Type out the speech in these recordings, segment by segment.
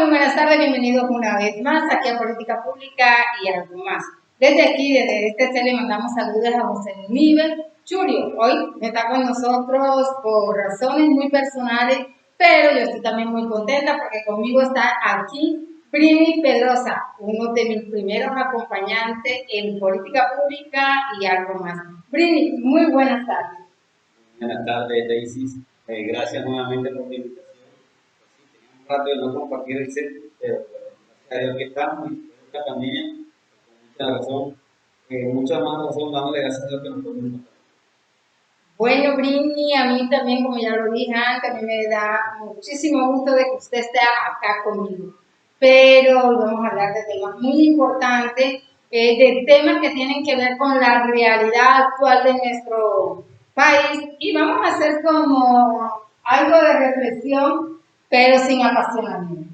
muy buenas tardes, bienvenidos una vez más aquí a Política Pública y algo más. Desde aquí, desde este set, le mandamos saludos a José Nível Churio. Hoy está con nosotros por razones muy personales, pero yo estoy también muy contenta porque conmigo está aquí Brini Pedrosa, uno de mis primeros acompañantes en Política Pública y algo más. Brini, muy buenas tardes. Buenas tardes, Daisy. Gracias nuevamente por la invitación. Un rato de no compartir el set, pero gracias a Dios que estamos y esta pandemia, con mucha razón, mucha más razón dándole gracias a Dios que nos podemos encontrar. Bueno, Brini, a mí también, como ya lo dije antes, a mí me da muchísimo gusto de que usted esté acá conmigo. Pero hoy vamos a hablar de temas muy importantes, de temas que tienen que ver con la realidad actual de nuestro país y vamos a hacer como algo de reflexión, pero sin apasionamiento.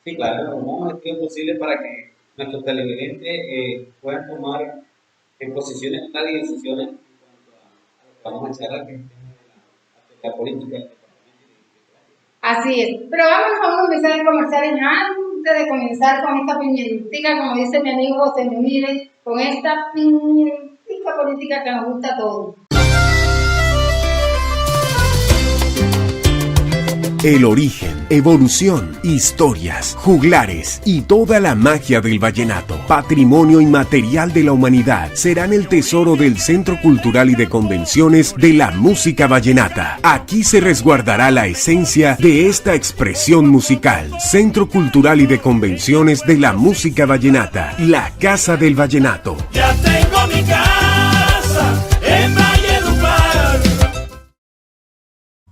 Sí, claro, vamos a hacer lo posible para que nuestros televidentes puedan tomar posiciones claras y decisiones en cuanto a lo que vamos a charlar, que es el tema de la política del departamento. Así es, pero vamos a unos mensajes comerciales antes de comenzar con esta piñetica, como dice mi amigo José Núñez, con esta piñetica política que nos gusta a todos. El origen, evolución, historias, juglares y toda la magia del vallenato, patrimonio inmaterial de la humanidad, serán el tesoro del Centro Cultural y de Convenciones de la Música Vallenata. Aquí se resguardará la esencia de esta expresión musical. Centro Cultural y de Convenciones de la Música Vallenata, la Casa del Vallenato. Ya tengo mi casa en Valledupar.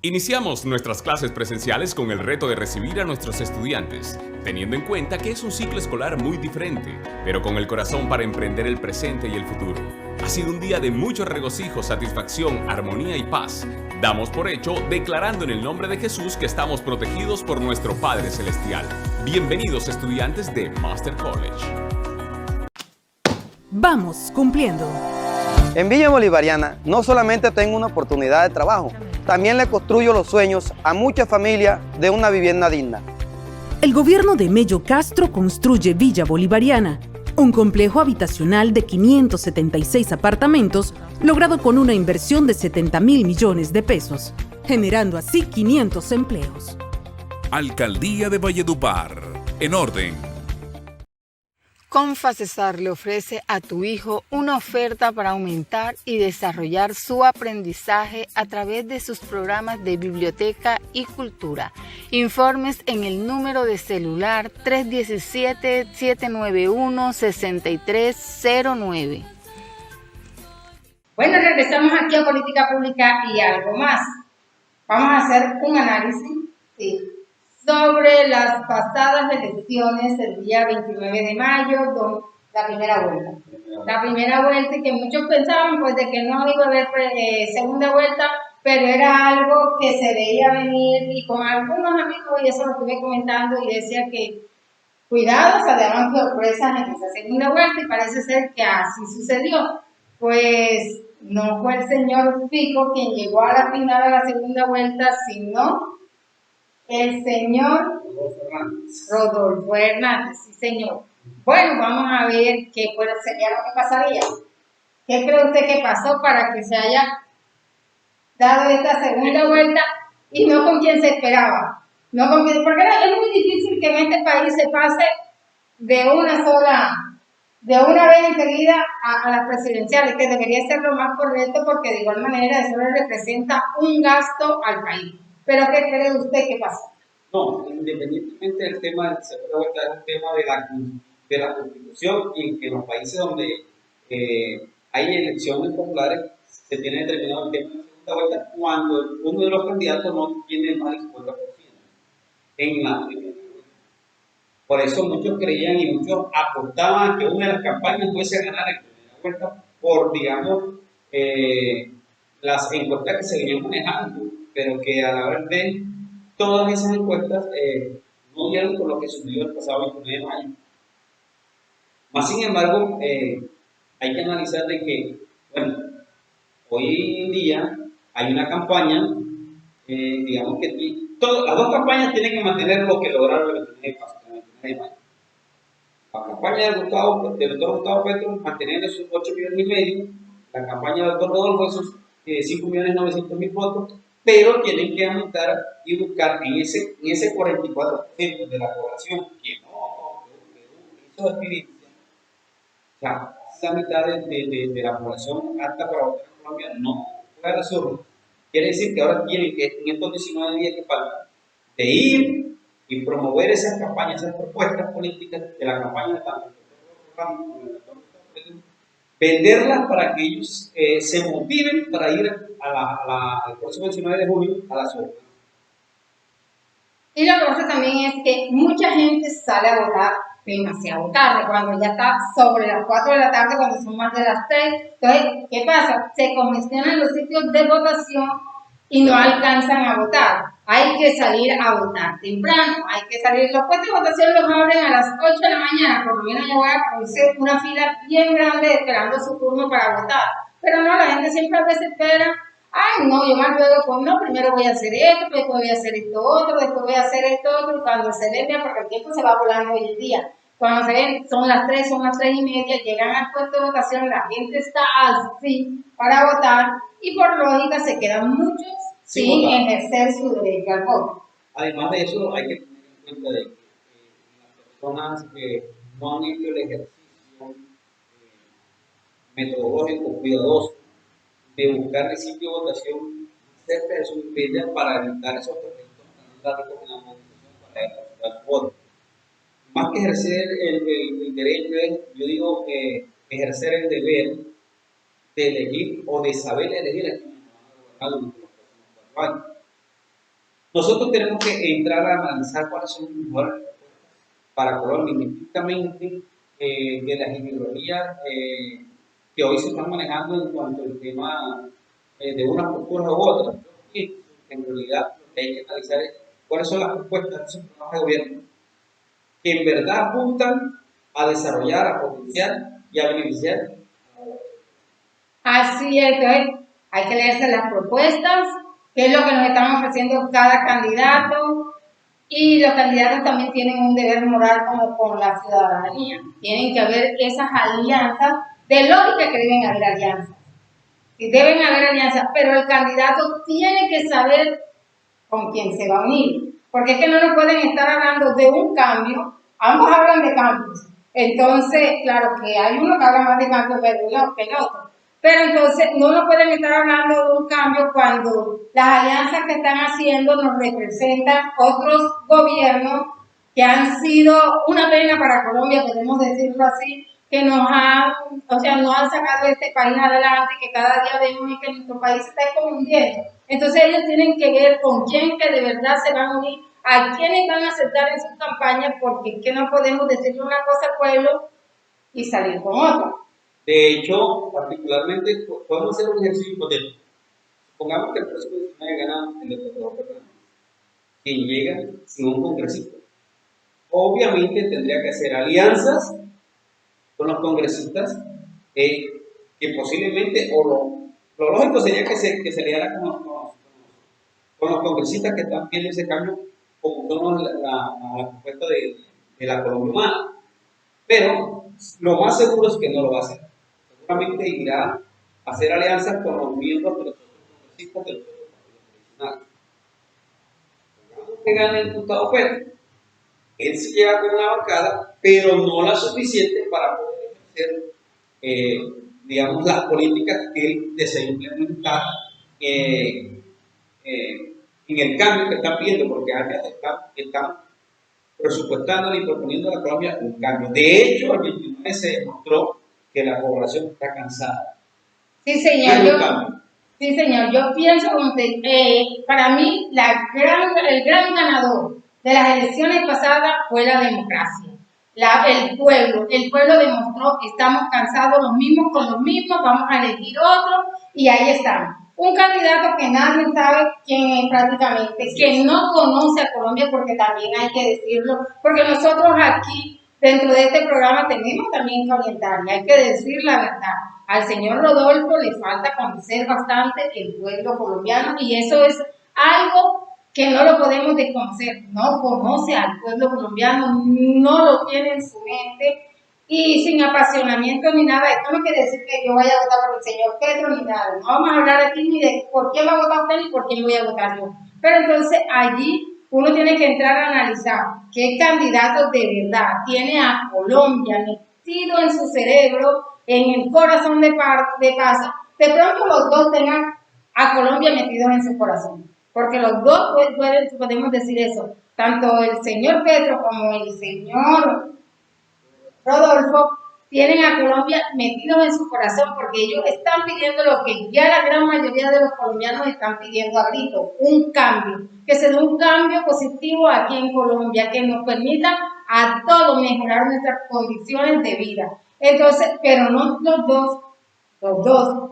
Iniciamos nuestras clases presenciales con el reto de recibir a nuestros estudiantes, teniendo en cuenta que es un ciclo escolar muy diferente, pero con el corazón para emprender el presente y el futuro. Ha sido un día de mucho regocijo, satisfacción, armonía y paz. Damos por hecho, declarando en el nombre de Jesús, que estamos protegidos por nuestro Padre Celestial. Bienvenidos, estudiantes de Master College. Vamos cumpliendo. En Villa Bolivariana no solamente tengo una oportunidad de trabajo, también le construyo los sueños a muchas familias de una vivienda digna. El gobierno de Mello Castro construye Villa Bolivariana, un complejo habitacional de 576 apartamentos logrado con una inversión de 70.000 millones de pesos, generando así 500 empleos. Alcaldía de Valledupar, en orden. Confacesar le ofrece a tu hijo una oferta para aumentar y desarrollar su aprendizaje a través de sus programas de biblioteca y cultura. Informes en el número de celular 317-791-6309. Bueno, regresamos aquí a Política Pública y algo más. Vamos a hacer un análisis sobre las pasadas elecciones el día 29 de mayo, la primera vuelta. La primera vuelta y que muchos pensaban pues de que no iba a haber segunda vuelta, pero era algo que se veía venir y con algunos amigos, y eso lo estuve comentando y decía que cuidado, se daban sorpresas en esa segunda vuelta y parece ser que así sucedió. Pues no fue el señor Fico quien llegó a la final de la segunda vuelta, sino el señor Rodolfo Hernández, sí señor. Bueno, vamos a ver qué sería lo que pasaría. ¿Qué cree usted que pasó para que se haya dado esta segunda vuelta y no con quien se esperaba? No con quien, porque es muy difícil que en este país se pase de una vez enseguida a las presidenciales, que debería ser lo más correcto porque de igual manera eso le representa un gasto al país. ¿Pero qué cree usted que pasó? No, independientemente del tema de la segunda vuelta, es un tema de la Constitución, y en que en los países donde hay elecciones populares se tiene determinado el tema de la segunda vuelta cuando uno de los candidatos no tiene más del 50% en la primera vuelta. Por eso muchos creían y muchos apostaban a que una de las campañas fuese ganar en primera vuelta por, digamos, las encuestas que se venían manejando, pero que a la hora de todas esas encuestas no dieron con lo que sucedió el pasado 29 de mayo. Más sin embargo, hay que analizar de que, bueno, hoy en día hay una campaña digamos que las dos campañas tienen que mantener lo que lograron el 29 de mayo. La campaña del doctor Gustavo Petro manteniendo esos 8,5 millones, la campaña del doctor Rodolfo esos 5,900,000 votos, pero tienen que aumentar y buscar en ese 44% de la población que no hizo experiencia, o sea, la mitad de la población apta para votar en Colombia no fue a las urnas. Quiere decir que ahora tienen que, en estos 19 días que faltan, de ir y promover esas campañas, esas propuestas políticas de la campaña de tanto venderlas para que ellos se motiven para ir al próximo 19 de junio a las urnas. Y lo que pasa también es que mucha gente sale a votar demasiado tarde, cuando ya está sobre las 4 de la tarde, cuando son más de las 3. Entonces, ¿qué pasa? Se congestionan los sitios de votación y no alcanzan a votar. Hay que salir a votar temprano, hay que salir. Los puestos de votación los abren a las 8 de la mañana, por lo menos yo voy a conocer una fila bien grande esperando su turno para votar. Pero no, la gente siempre a veces espera. Ay, no, yo más luego, pues no, primero voy a hacer esto, después voy a hacer esto otro, después voy a hacer esto otro, y cuando se ven, porque el tiempo se va volando hoy en día, cuando se ven, son las 3:30, llegan al puesto de votación, la gente está así para votar, y por lógica se quedan muchos sin ejercer su derecho al voto. Además de eso, hay que tener en cuenta de que las personas que no han hecho el ejercicio metodológico cuidadoso de buscar el sitio de votación cerca de su vivienda para evitar esos efectos, la recomendación para el voto. Más que ejercer el derecho, yo digo ejercer el deber de elegir o de saber elegir a quienes van a gobernar durante los próximos 4 años. Nosotros tenemos que entrar a analizar cuáles son las mejores propuestas para Colombia, indistintamente de las ideologías que hoy se están manejando en cuanto al tema de unas posturas u otras. Y en realidad lo que hay que analizar es cuáles son las propuestas de esos programas de gobierno que en verdad apuntan a desarrollar, a potenciar y a beneficiar. Así es, entonces hay que leerse las propuestas, qué es lo que nos están ofreciendo cada candidato, y los candidatos también tienen un deber moral como con la ciudadanía. Tienen que haber esas alianzas, de lógica que deben haber alianzas. Sí, deben haber alianzas, pero el candidato tiene que saber con quién se va a unir. Porque es que no nos pueden estar hablando de un cambio, ambos hablan de cambios. Entonces, claro que hay uno que habla más de cambio que el otro. Pero entonces no nos pueden estar hablando de un cambio cuando las alianzas que están haciendo nos representan otros gobiernos que han sido una pena para Colombia, podemos decirlo así, que nos han sacado este país adelante, que cada día vemos que nuestro país se está como hundiendo. Entonces ellos tienen que ver con quién que de verdad se van a unir, a quiénes van a aceptar en sus campañas, porque es que no podemos decirle una cosa al pueblo y salir con otra. De hecho, particularmente, podemos hacer un ejercicio hipotético. Supongamos que el próximo 19 gana el doctor Fernández, quien llega sin un congresista. Obviamente tendría que hacer alianzas con los congresistas que posiblemente, o lo lógico sería que se liara con los congresistas que están viendo ese cambio, como son la propuesta de la Colombia Humana. Pero lo más seguro es que no lo va a hacer. Seguramente irá a hacer alianzas con los miembros de los otros congresistas de los otros partidos tradicionales. Que gane el Gustavo Petro, él se llega con una bancada, pero no la suficiente para poder ejercer, digamos, las políticas que él desea implementar en el cambio que están pidiendo, porque antes están presupuestando y proponiendo a la Colombia un cambio. De hecho, el 29 se demostró que la población está cansada. Sí, señor, yo pienso, para mí, el gran ganador de las elecciones pasadas fue la democracia. El pueblo demostró que estamos cansados los mismos con los mismos, vamos a elegir otro, y ahí estamos. Un candidato que nadie sabe quién es prácticamente, que no conoce a Colombia, porque también hay que decirlo, porque nosotros aquí, dentro de este programa, tenemos también que orientar, y hay que decir la verdad. Al señor Rodolfo le falta conocer bastante el pueblo colombiano, y eso es algo que no lo podemos desconocer, no conoce al pueblo colombiano, no lo tiene en su mente y sin apasionamiento ni nada. Esto no quiere decir que yo vaya a votar por el señor Petro ni nada, no vamos a hablar aquí ni de por quién va a votar usted ni por quién voy a votar yo. Pero entonces allí uno tiene que entrar a analizar qué candidatos de verdad tiene a Colombia metido en su cerebro, en el corazón de casa. De pronto los dos tengan a Colombia metidos en su corazón, porque los dos podemos decir eso, tanto el señor Petro como el señor Rodolfo tienen a Colombia metidos en su corazón, porque ellos están pidiendo lo que ya la gran mayoría de los colombianos están pidiendo a gritos, un cambio, que se dé un cambio positivo aquí en Colombia, que nos permita a todos mejorar nuestras condiciones de vida. Entonces, pero no los dos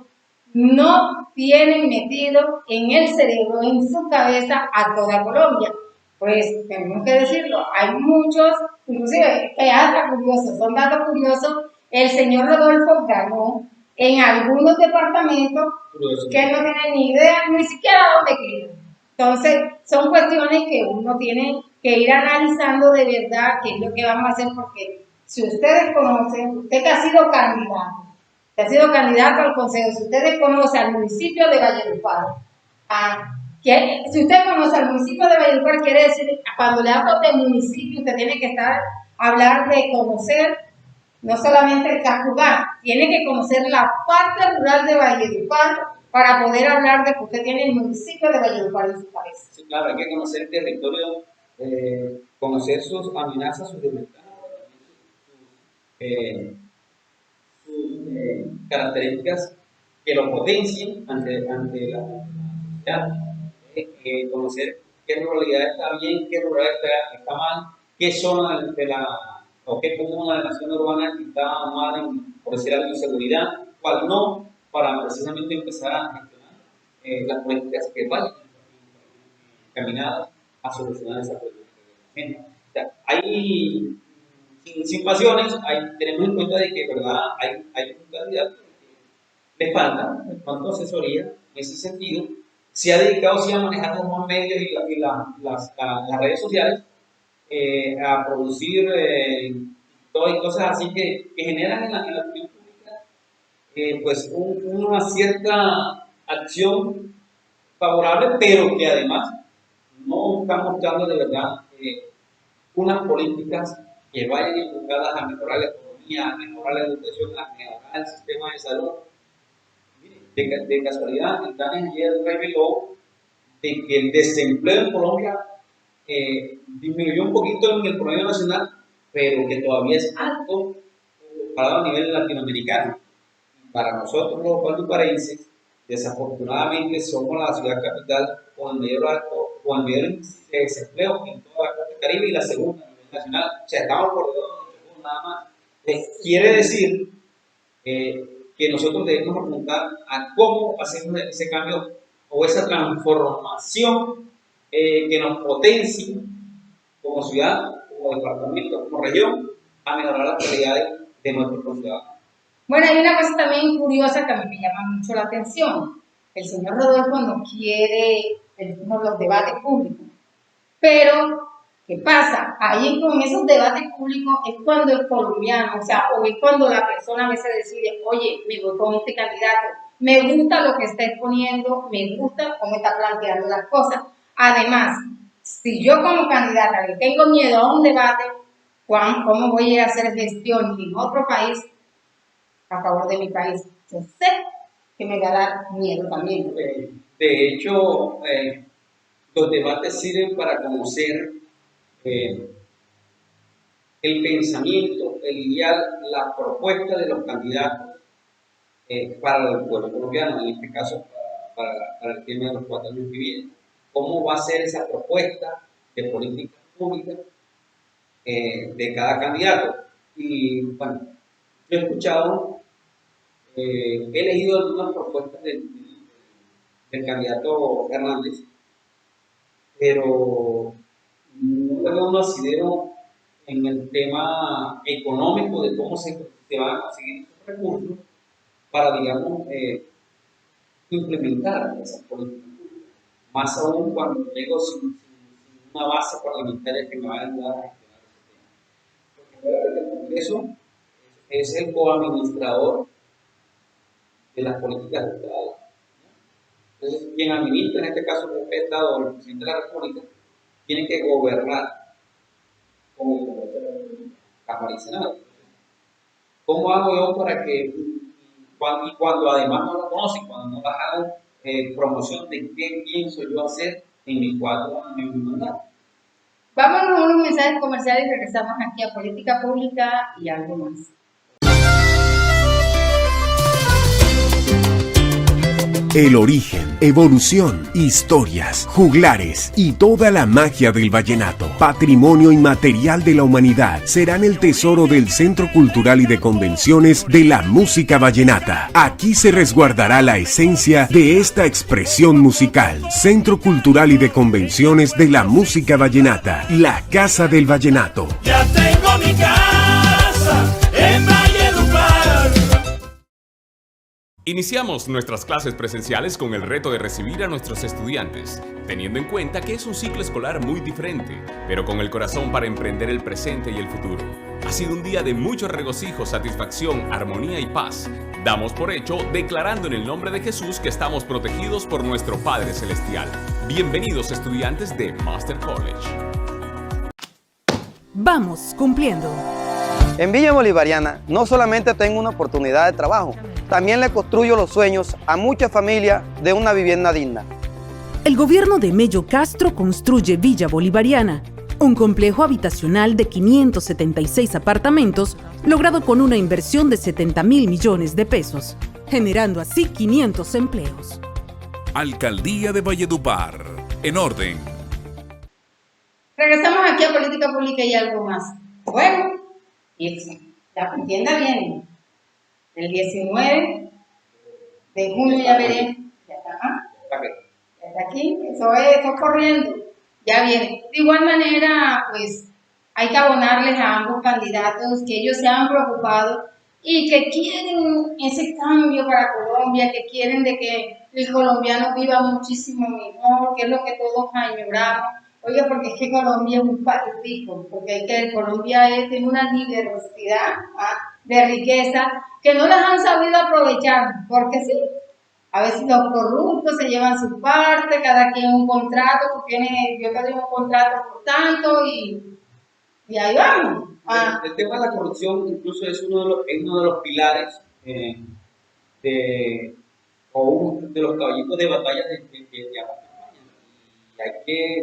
no tienen metido en el cerebro, en su cabeza a toda Colombia. Pues tenemos que decirlo, hay muchos, inclusive, que hasta curiosos, son datos curiosos, el señor Rodolfo ganó en algunos departamentos que no tienen ni idea, ni siquiera dónde queda. Entonces, son cuestiones que uno tiene que ir analizando de verdad qué es lo que vamos a hacer, porque si ustedes conocen, usted que ha sido candidato al consejo, si ustedes conocen al municipio de Valledupar, si usted conoce al municipio de Valledupar, quiere decir, cuando le hablo de municipio, usted tiene que hablar de conocer no solamente el casco urbano, tiene que conocer la parte rural de Valledupar para poder hablar de que usted tiene el municipio de Valledupar en su cabeza. Sí, claro, hay que conocer el territorio, conocer sus amenazas, sus desventajas, sus características que lo potencien ante la sociedad, conocer qué ruralidad está bien, qué ruralidad está mal, qué zona o qué comuna de la zona urbana está mal por decir algo, inseguridad, cuál no, para precisamente empezar a gestionar las políticas que vayan encaminadas a solucionar esa problemática. O sea, sin pasiones, tenemos en cuenta de que verdad hay un candidato que le falta asesoría en ese sentido. Se ha dedicado a manejar los más medios y las redes sociales, a producir todo y cosas así que generan en la opinión pública pues una cierta acción favorable, pero que además no están mostrando de verdad unas políticas que vayan enfocadas a mejorar la economía, a mejorar la educación, a mejorar el sistema de salud. De casualidad, el DANE ayer reveló de que el desempleo en Colombia disminuyó un poquito en el promedio nacional, pero que todavía es alto comparado a nivel latinoamericano. Para nosotros los valdiparenses, desafortunadamente somos la ciudad capital con el mayor índice de desempleo en toda la costa caribe y la segunda a nivel nacional. O sea, estamos por debajo de nada más. Quiere decir que nosotros debemos apuntar a cómo hacemos ese cambio o esa transformación que nos potencie como ciudad, como departamento, como región, a mejorar las calidades de nuestros ciudadanos. Bueno, hay una cosa también curiosa que a mí me llama mucho la atención. El señor Rodolfo no quiere los debates públicos, pero ¿qué pasa? Ahí con esos debates públicos es cuando el colombiano, o es cuando la persona a veces decide, oye, me voy con este candidato, me gusta lo que está exponiendo, me gusta cómo está planteando las cosas. Además, si yo como candidata le tengo miedo a un debate, ¿cómo voy a hacer gestión en otro país a favor de mi país? Yo sé que me va a dar miedo también. De hecho, los debates sirven para conocer el pensamiento, el ideal, la propuesta de los candidatos para el pueblo colombiano, en este caso para el tema de los 4 años que vienen. ¿Cómo va a ser esa propuesta de política pública de cada candidato? Y bueno, yo he escuchado, he leído algunas propuestas del candidato Hernández, pero no le veo un asidero en el tema económico de cómo se van a conseguir esos recursos para, digamos, implementar esas políticas. más aún cuando llego sin una base parlamentaria que me va a ayudar a gestionar ese tema. Porque recuerda que el Congreso es el coadministrador de las políticas del Estado. Entonces, quien administra, en este caso el jefe de Estado o el presidente de la República, tiene que gobernar con el Congreso de la República, Cámara y Senado. ¿Cómo hago yo para que, y cuando además no lo conocen, cuando no las hago promoción de qué pienso yo hacer en mis 4 años en mi mandato? Vamos a unos mensajes comerciales y regresamos aquí a Política Pública y algo más. El origen, evolución, historias, juglares y toda la magia del vallenato, patrimonio inmaterial de la humanidad, serán el tesoro del Centro Cultural y de Convenciones de la Música Vallenata. Aquí se resguardará la esencia de esta expresión musical. Centro Cultural y de Convenciones de la Música Vallenata, la Casa del Vallenato. Ya tengo mi casa en Valledupar. Iniciamos nuestras clases presenciales con el reto de recibir a nuestros estudiantes, teniendo en cuenta que es un ciclo escolar muy diferente, pero con el corazón para emprender el presente y el futuro. Ha sido un día de mucho regocijo, satisfacción, armonía y paz. Damos por hecho, declarando en el nombre de Jesús, que estamos protegidos por nuestro Padre Celestial. Bienvenidos, estudiantes de Master College. Vamos cumpliendo. En Villa Bolivariana no solamente tengo una oportunidad de trabajo, también le construyo los sueños a muchas familias de una vivienda digna. El gobierno de Mello Castro construye Villa Bolivariana, un complejo habitacional de 576 apartamentos logrado con una inversión de 70.000 millones de pesos, generando así 500 empleos. Alcaldía de Valledupar. En orden. Regresamos aquí a Política Pública y algo más. Bueno, y la contienda viene. El 19 de junio ya veré. Ya está, ya está aquí. Eso es corriendo. Ya viene. De igual manera, pues hay que abonarles a ambos candidatos que ellos se han preocupado y que quieren ese cambio para Colombia, que quieren de que el colombiano viva muchísimo mejor, que es lo que todos añoramos. Oye, porque es que Colombia es un país rico, porque Colombia tiene una diversidad de riqueza que no las han sabido aprovechar, porque sí, a veces los corruptos se llevan su parte, cada quien un contrato, yo tengo un contrato por tanto y ahí vamos. El tema de la corrupción incluso es uno de los pilares o uno de los caballitos de batalla de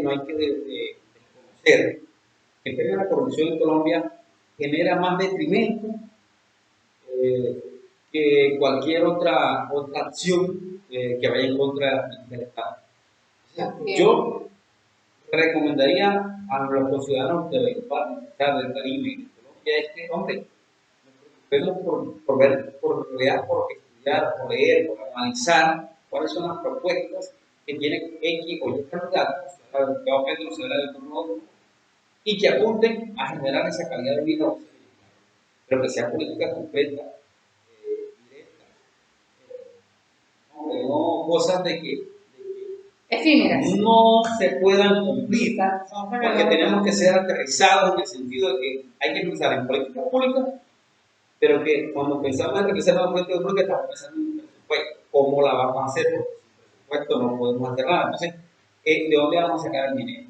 no hay que desconocer que el tema de la corrupción en Colombia genera más detrimento que cualquier otra acción que vaya en contra del Estado. O sea, yo recomendaría a los conciudadanos de Valledupar, del Caribe y de Colombia, es que, hombre, por estudiar, por leer, por analizar cuáles son las propuestas que tiene X o Y candidatos, y que apunten a generar esa calidad de vida, pero que sea política completa, directa, no cosas de que efímeras no se puedan cumplir, porque tenemos que ser aterrizados en el sentido de que hay que pensar en política pública, pero que cuando pensamos en realizar una política pública estamos pensando en un presupuesto, cómo la vamos a hacer, porque sin presupuesto no podemos hacer nada. Entonces, ¿de dónde vamos a sacar el dinero?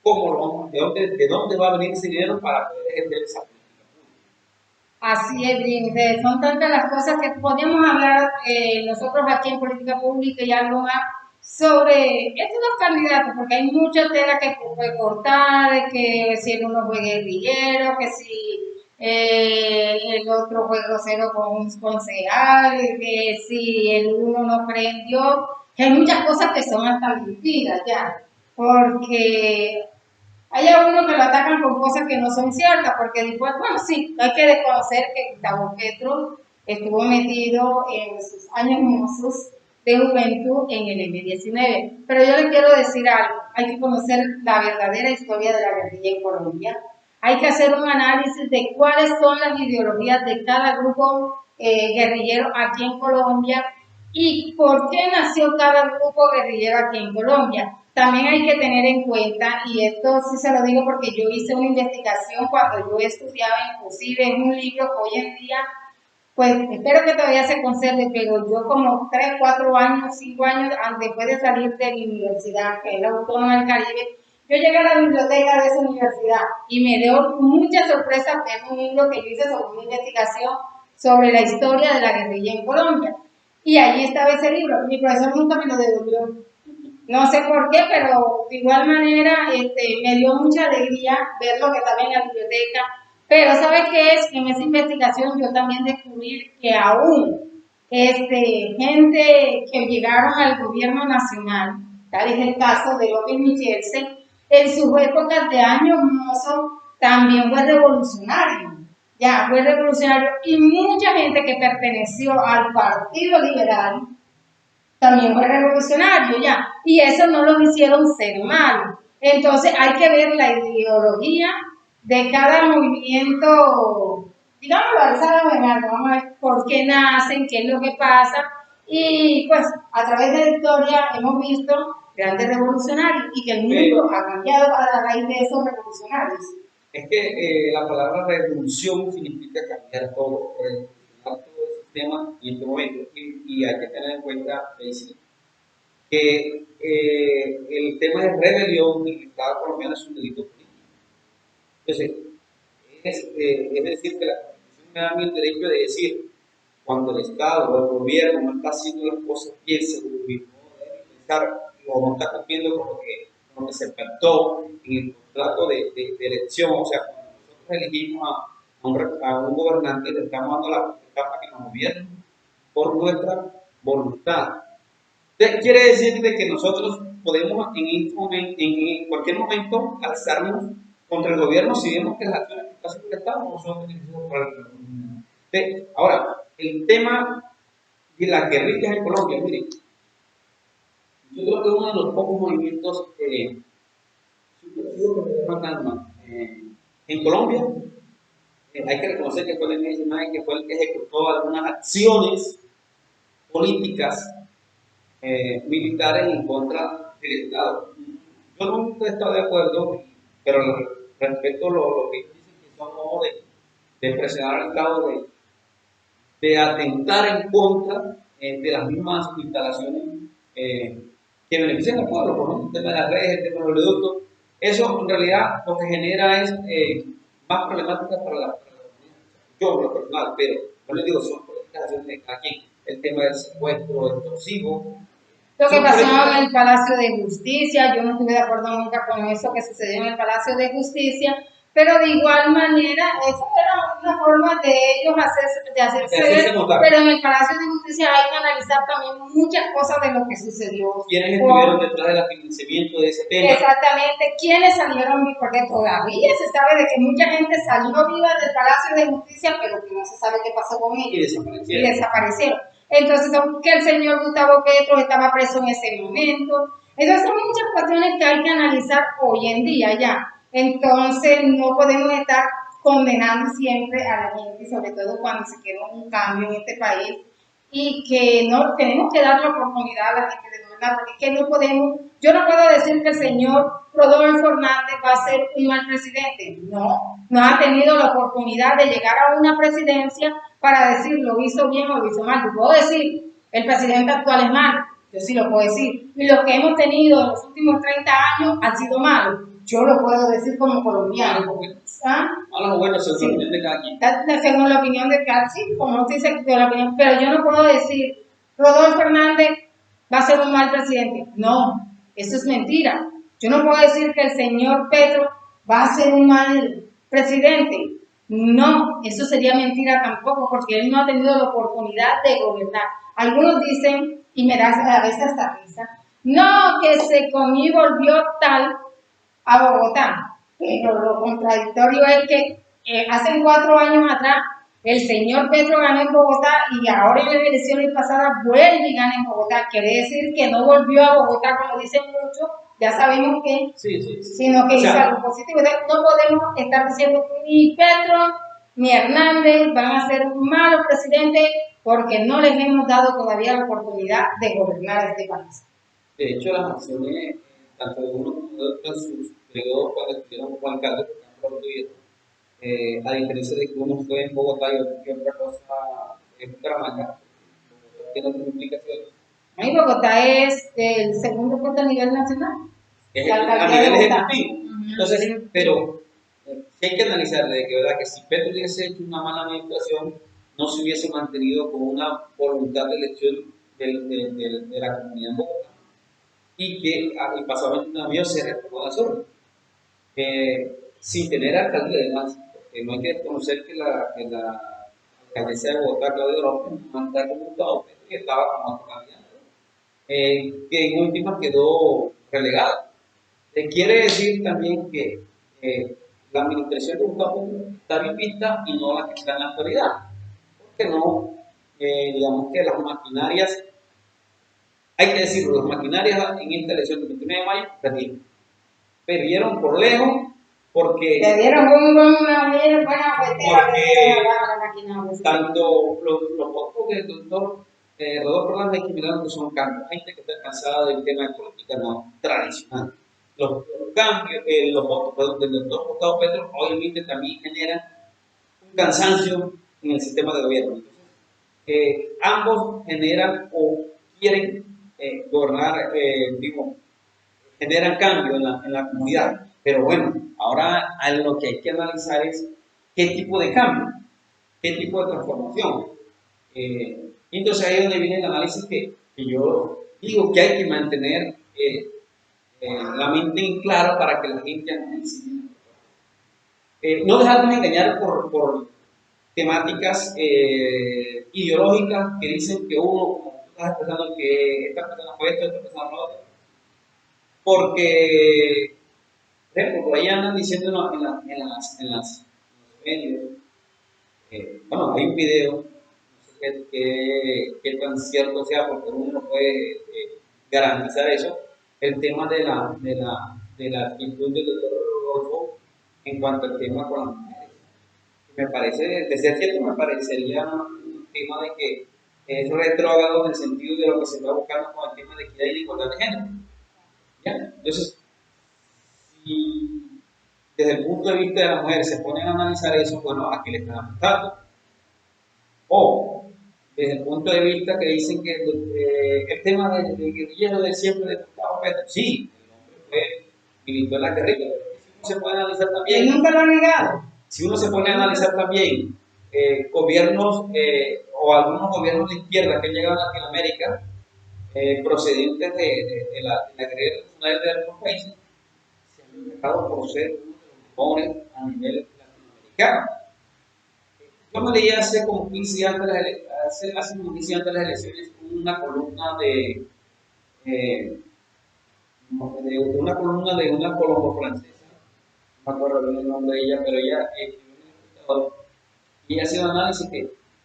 ¿Cómo lo vamos, de dónde va a venir ese dinero para poder ejercer esa política pública? Así es, Brin, son tantas las cosas que podemos hablar nosotros aquí en Política Pública y algo más sobre estos dos candidatos, porque hay mucha tela que puede cortar, de que si el uno fue guerrillero, que si el otro fue grosero con un concejal, que si el uno no prendió, que hay muchas cosas que son hasta mentiras ya, porque hay algunos que lo atacan con cosas que no son ciertas, porque después, bueno, sí, hay que reconocer que Gustavo Petro estuvo metido en sus años mozos de juventud en el M-19. Pero yo le quiero decir algo, hay que conocer la verdadera historia de la guerrilla en Colombia, hay que hacer un análisis de cuáles son las ideologías de cada grupo guerrillero aquí en Colombia ¿Y por qué nació cada grupo guerrillero aquí en Colombia? También hay que tener en cuenta, y esto sí se lo digo porque yo hice una investigación cuando yo estudiaba, inclusive en un libro que hoy en día, pues espero que todavía se conserve, pero yo como 3, 4 años, 5 años después de salir de mi universidad, que es la Autónoma del Caribe, yo llegué a la biblioteca de esa universidad y me dio mucha sorpresa ver un libro que yo hice sobre una investigación sobre la historia de la guerrilla en Colombia. Y allí estaba ese libro. Mi profesor nunca me lo devolvió. No sé por qué, pero de igual manera me dio mucha alegría ver lo que estaba en la biblioteca. Pero ¿sabes qué es? En esa investigación yo también descubrí que aún gente que llegaron al gobierno nacional, tal es el caso de López Michelsen, en sus épocas de años mozos también fue revolucionario. Ya, fue revolucionario. Y mucha gente que perteneció al Partido Liberal también fue revolucionario, ya. Y eso no lo hicieron ser malo. Entonces hay que ver la ideología de cada movimiento, digámoslo, vamos a ver por qué nacen, qué es lo que pasa. Y pues a través de la historia hemos visto grandes revolucionarios y que el mundo ha cambiado a raíz de esos revolucionarios. Es que la palabra revolución significa cambiar todo, revolucionar todo el sistema en este momento. Y hay que tener en cuenta, Daisy, que el tema de rebelión en el Estado colombiano es un delito político. Entonces, es decir, que la Constitución me da a mí el derecho de decir, cuando el Estado o el gobierno no está haciendo las cosas bien, según mi modo de pensar, o no está cumpliendo con lo que se pactó en el contrato de elección, o sea, cuando nosotros elegimos a un gobernante, le estamos dando la potestad para que nos gobierne por nuestra voluntad. Entonces, quiere decir de que nosotros podemos en cualquier momento alzarnos contra el gobierno si vemos que las acciones que está haciendo el Estado no son beneficiosas para el gobierno. Ahora, el tema de las guerrillas en Colombia, miren, yo creo que uno de los pocos movimientos subversivos que se llama calma en Colombia, hay que reconocer que fue el MSMA que fue el que ejecutó algunas acciones políticas militares en contra del Estado. Yo nunca he estado de acuerdo, pero respeto lo que dicen que son modos de presionar al Estado, de atentar en contra de las mismas instalaciones que benefician al pueblo, por el tema de las redes, el tema de los oleoductos. Eso en realidad lo que genera es más problemáticas para la comunidad. Yo, lo personal, pero no les digo, son políticas de cada quien. El tema del secuestro extorsivo. Lo que pasó en el Palacio de Justicia, yo no estuve de acuerdo nunca con eso que sucedió en el Palacio de Justicia, pero de igual manera, eso era una forma de ellos hacerse ver, pero en el Palacio de Justicia hay que analizar también muchas cosas de lo que sucedió. ¿Quiénes estuvieron detrás del financiamiento de ese tema? Exactamente, ¿quiénes salieron? Porque todavía se sabe de que mucha gente salió viva del Palacio de Justicia, pero que no se sabe qué pasó con ellos. Y desaparecieron. Entonces, que el señor Gustavo Petro estaba preso en ese momento. Entonces, son muchas cuestiones que hay que analizar hoy en día ya. Entonces, no podemos estar condenando siempre a la gente, sobre todo cuando se quedó un cambio en este país, y que no tenemos que dar la oportunidad a la gente de gobernar, porque es que no podemos, yo no puedo decir que el señor Rodolfo Hernández va a ser un mal presidente. No ha tenido la oportunidad de llegar a una presidencia para decir lo hizo bien o lo hizo mal. Yo puedo decir, el presidente actual es malo, yo sí lo puedo decir, y los que hemos tenido en los últimos 30 años han sido malos. Yo lo puedo decir como colombiano. Malos o buenos, según la opinión de cada quien. Según la opinión de cada quien, como usted dice, la opinión, pero yo no puedo decir, Rodolfo Hernández va a ser un mal presidente. No, eso es mentira. Yo no puedo decir que el señor Petro va a ser un mal presidente. No, eso sería mentira tampoco, porque él no ha tenido la oportunidad de gobernar. Algunos dicen, y me da a veces hasta risa, no, que se comió y volvió tal a Bogotá. Pero lo contradictorio es que hace 4 años atrás el señor Petro ganó en Bogotá y ahora en las elecciones pasadas vuelve y gana en Bogotá. Quiere decir que no volvió a Bogotá, como dicen muchos, ya sabemos que, sino que hizo algo positivo. Entonces, no podemos estar diciendo que ni Petro ni Hernández van a ser malos presidentes porque no les hemos dado todavía la oportunidad de gobernar este país. De hecho, las acciones, tanto de uno como de otro, en sus periodos cuando estuvieron como alcalde, a diferencia de que uno fue en Bogotá y otro que otra cosa en Bucaramanga, tiene otras implicaciones. Ahí Bogotá es el segundo puesto a nivel nacional. Es La a alcaldía de nivel Bogotá. ejecutivo. Entonces, pero sí hay que analizar de que, ¿verdad? Que si Petro hubiese hecho una mala administración, no se hubiese mantenido con una voluntad de elección de la comunidad en Bogotá y que el pasado 21 de mayo se reformó la zona. Sin tener alcalde además, porque no hay que desconocer que la alcaldesa de Bogotá, Claudia López, manda como Gustavo Petro, que estaba como otro candidato, que en última quedó relegado. Quiere decir también que la administración de Gustavo Petro está bien vista y no la que está en la actualidad, porque no, digamos que las maquinarias, hay que decirlo, las maquinarias en esta elección del 29 de mayo perdieron por lejos, porque Le dieron una buena porque tanto los votos del doctor Rodolfo Hernández y Milano, que son cambios, gente que está cansada del tema de política no tradicional. Los cambios, los votos del doctor Gustavo Petro obviamente también generan un cansancio en el sistema de gobierno. Entonces, ambos generan o quieren gobernar, generan cambio en la comunidad. Pero bueno, ahora lo que hay que analizar es qué tipo de cambio, qué tipo de transformación. Entonces ahí es donde viene el análisis que yo digo que hay que mantener la mente en claro para que la gente analice. No dejarnos engañar por temáticas ideológicas que dicen que uno, como tú estás expresando, que esta persona fue esto, esta persona fue otro. Porque, por ejemplo, por ahí andan diciendo en los medios, bueno, hay un video, no sé qué tan cierto sea, porque uno no puede garantizar eso, el tema de la actitud del doctor Rodolfo en cuanto al tema con las mujeres. Me parece, de ser cierto, me parecería un tema de que es retrógrado en el sentido de lo que se está buscando con el tema de equidad y de igualdad de género. ¿Ya? Entonces, si desde el punto de vista de las mujeres se ponen a analizar eso, bueno, ¿a qué le están apuntando? O desde el punto de vista que dicen que el tema del guerrillero de siempre de Gustavo Petro, sí, el hombre militó en la guerrilla, pero si uno se puede analizar también. Él nunca lo ha negado. Si uno se pone a analizar también gobiernos o algunos gobiernos de izquierda que han llegado a Latinoamérica, procedentes de la guerrilla nacional de algunos países, se han destacado por ser uno de los mejores a nivel latinoamericano. Yo me leí hace como 15 días antes de las elecciones una columna de una columna de una colombo francesa, no me acuerdo bien el nombre de ella, pero ella y hace un análisis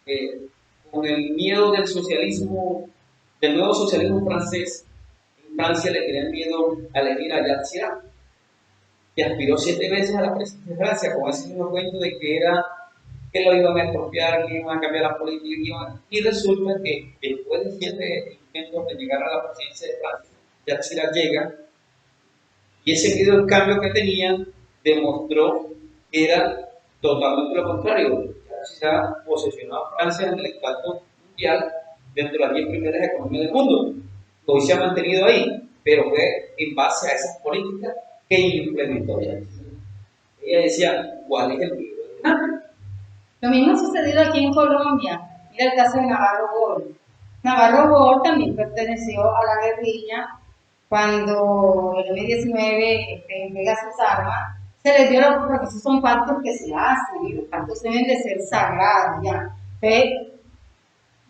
que con el miedo del socialismo, del nuevo socialismo francés, en Francia le tenían miedo a elegir a Jacques Chirac, que aspiró 7 veces a la presidencia de Francia, con ese mismo cuento de que lo iban a expropiar, que iban a cambiar la política, y resulta que después de 7 intentos de llegar a la presidencia de Francia, Jacques Chirac llega, y ese miedo al cambio que tenían demostró que era totalmente lo contrario. Jacques Chirac posesionó a Francia en el estrato mundial dentro de las 10 primeras economías del mundo. Hoy se ha mantenido ahí, pero fue en base a esas políticas que implementó Jacques Chirac. Ella decía, ¿cuál es el libro de Nápoles? Lo mismo ha sucedido aquí en Colombia. Mira el caso de Navarro Gol. Navarro Gol también perteneció a la guerrilla cuando el M-19 entrega sus armas. Se les dio la, porque esos son pactos que se hacen y los pactos deben de ser sagrados ya. Entonces,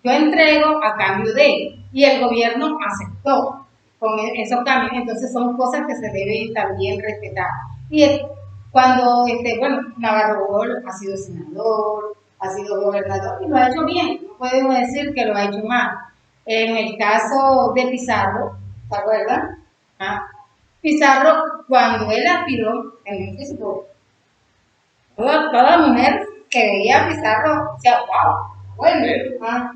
yo entrego a cambio de, y el gobierno aceptó con esos cambios. Entonces son cosas que se deben también respetar. Y cuando, Navarro Gol ha sido senador, ha sido gobernador y lo ha hecho bien, no podemos decir que lo ha hecho mal. En el caso de Pizarro, ¿te acuerdas? Pizarro, cuando él aspiró en el físico, toda mujer que veía a Pizarro decía, wow, Bueno,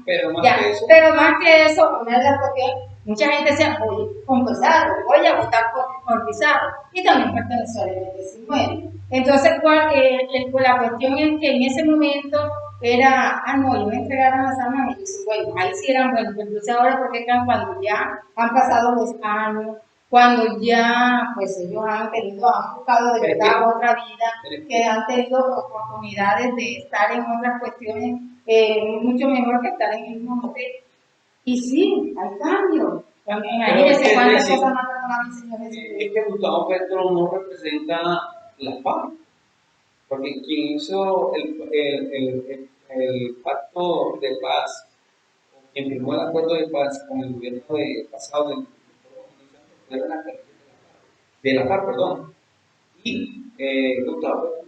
pero más que eso, una de las cuestiones, mucha gente decía, voy con Pizarro, voy a votar por Pizarro, y también perteneció al M19. Entonces, la cuestión es que en ese momento era, no, yo me entregaron las armas, y dice, bueno, ahí sí eran buenos, pero entonces ahora, ¿por qué cuando ya han pasado los años, cuando ya, pues ellos han buscado de verdad otra vida, que han tenido oportunidades de estar en otras cuestiones mucho mejor que estar en el mismo hotel? Y sí, hay cambios. Imagínense cuántas cosas más han es que Gustavo Petro no representa la FARC, porque quien hizo el pacto de paz, quien firmó el acuerdo de paz con el gobierno pasado de la FARC, perdón, y Gustavo Petro.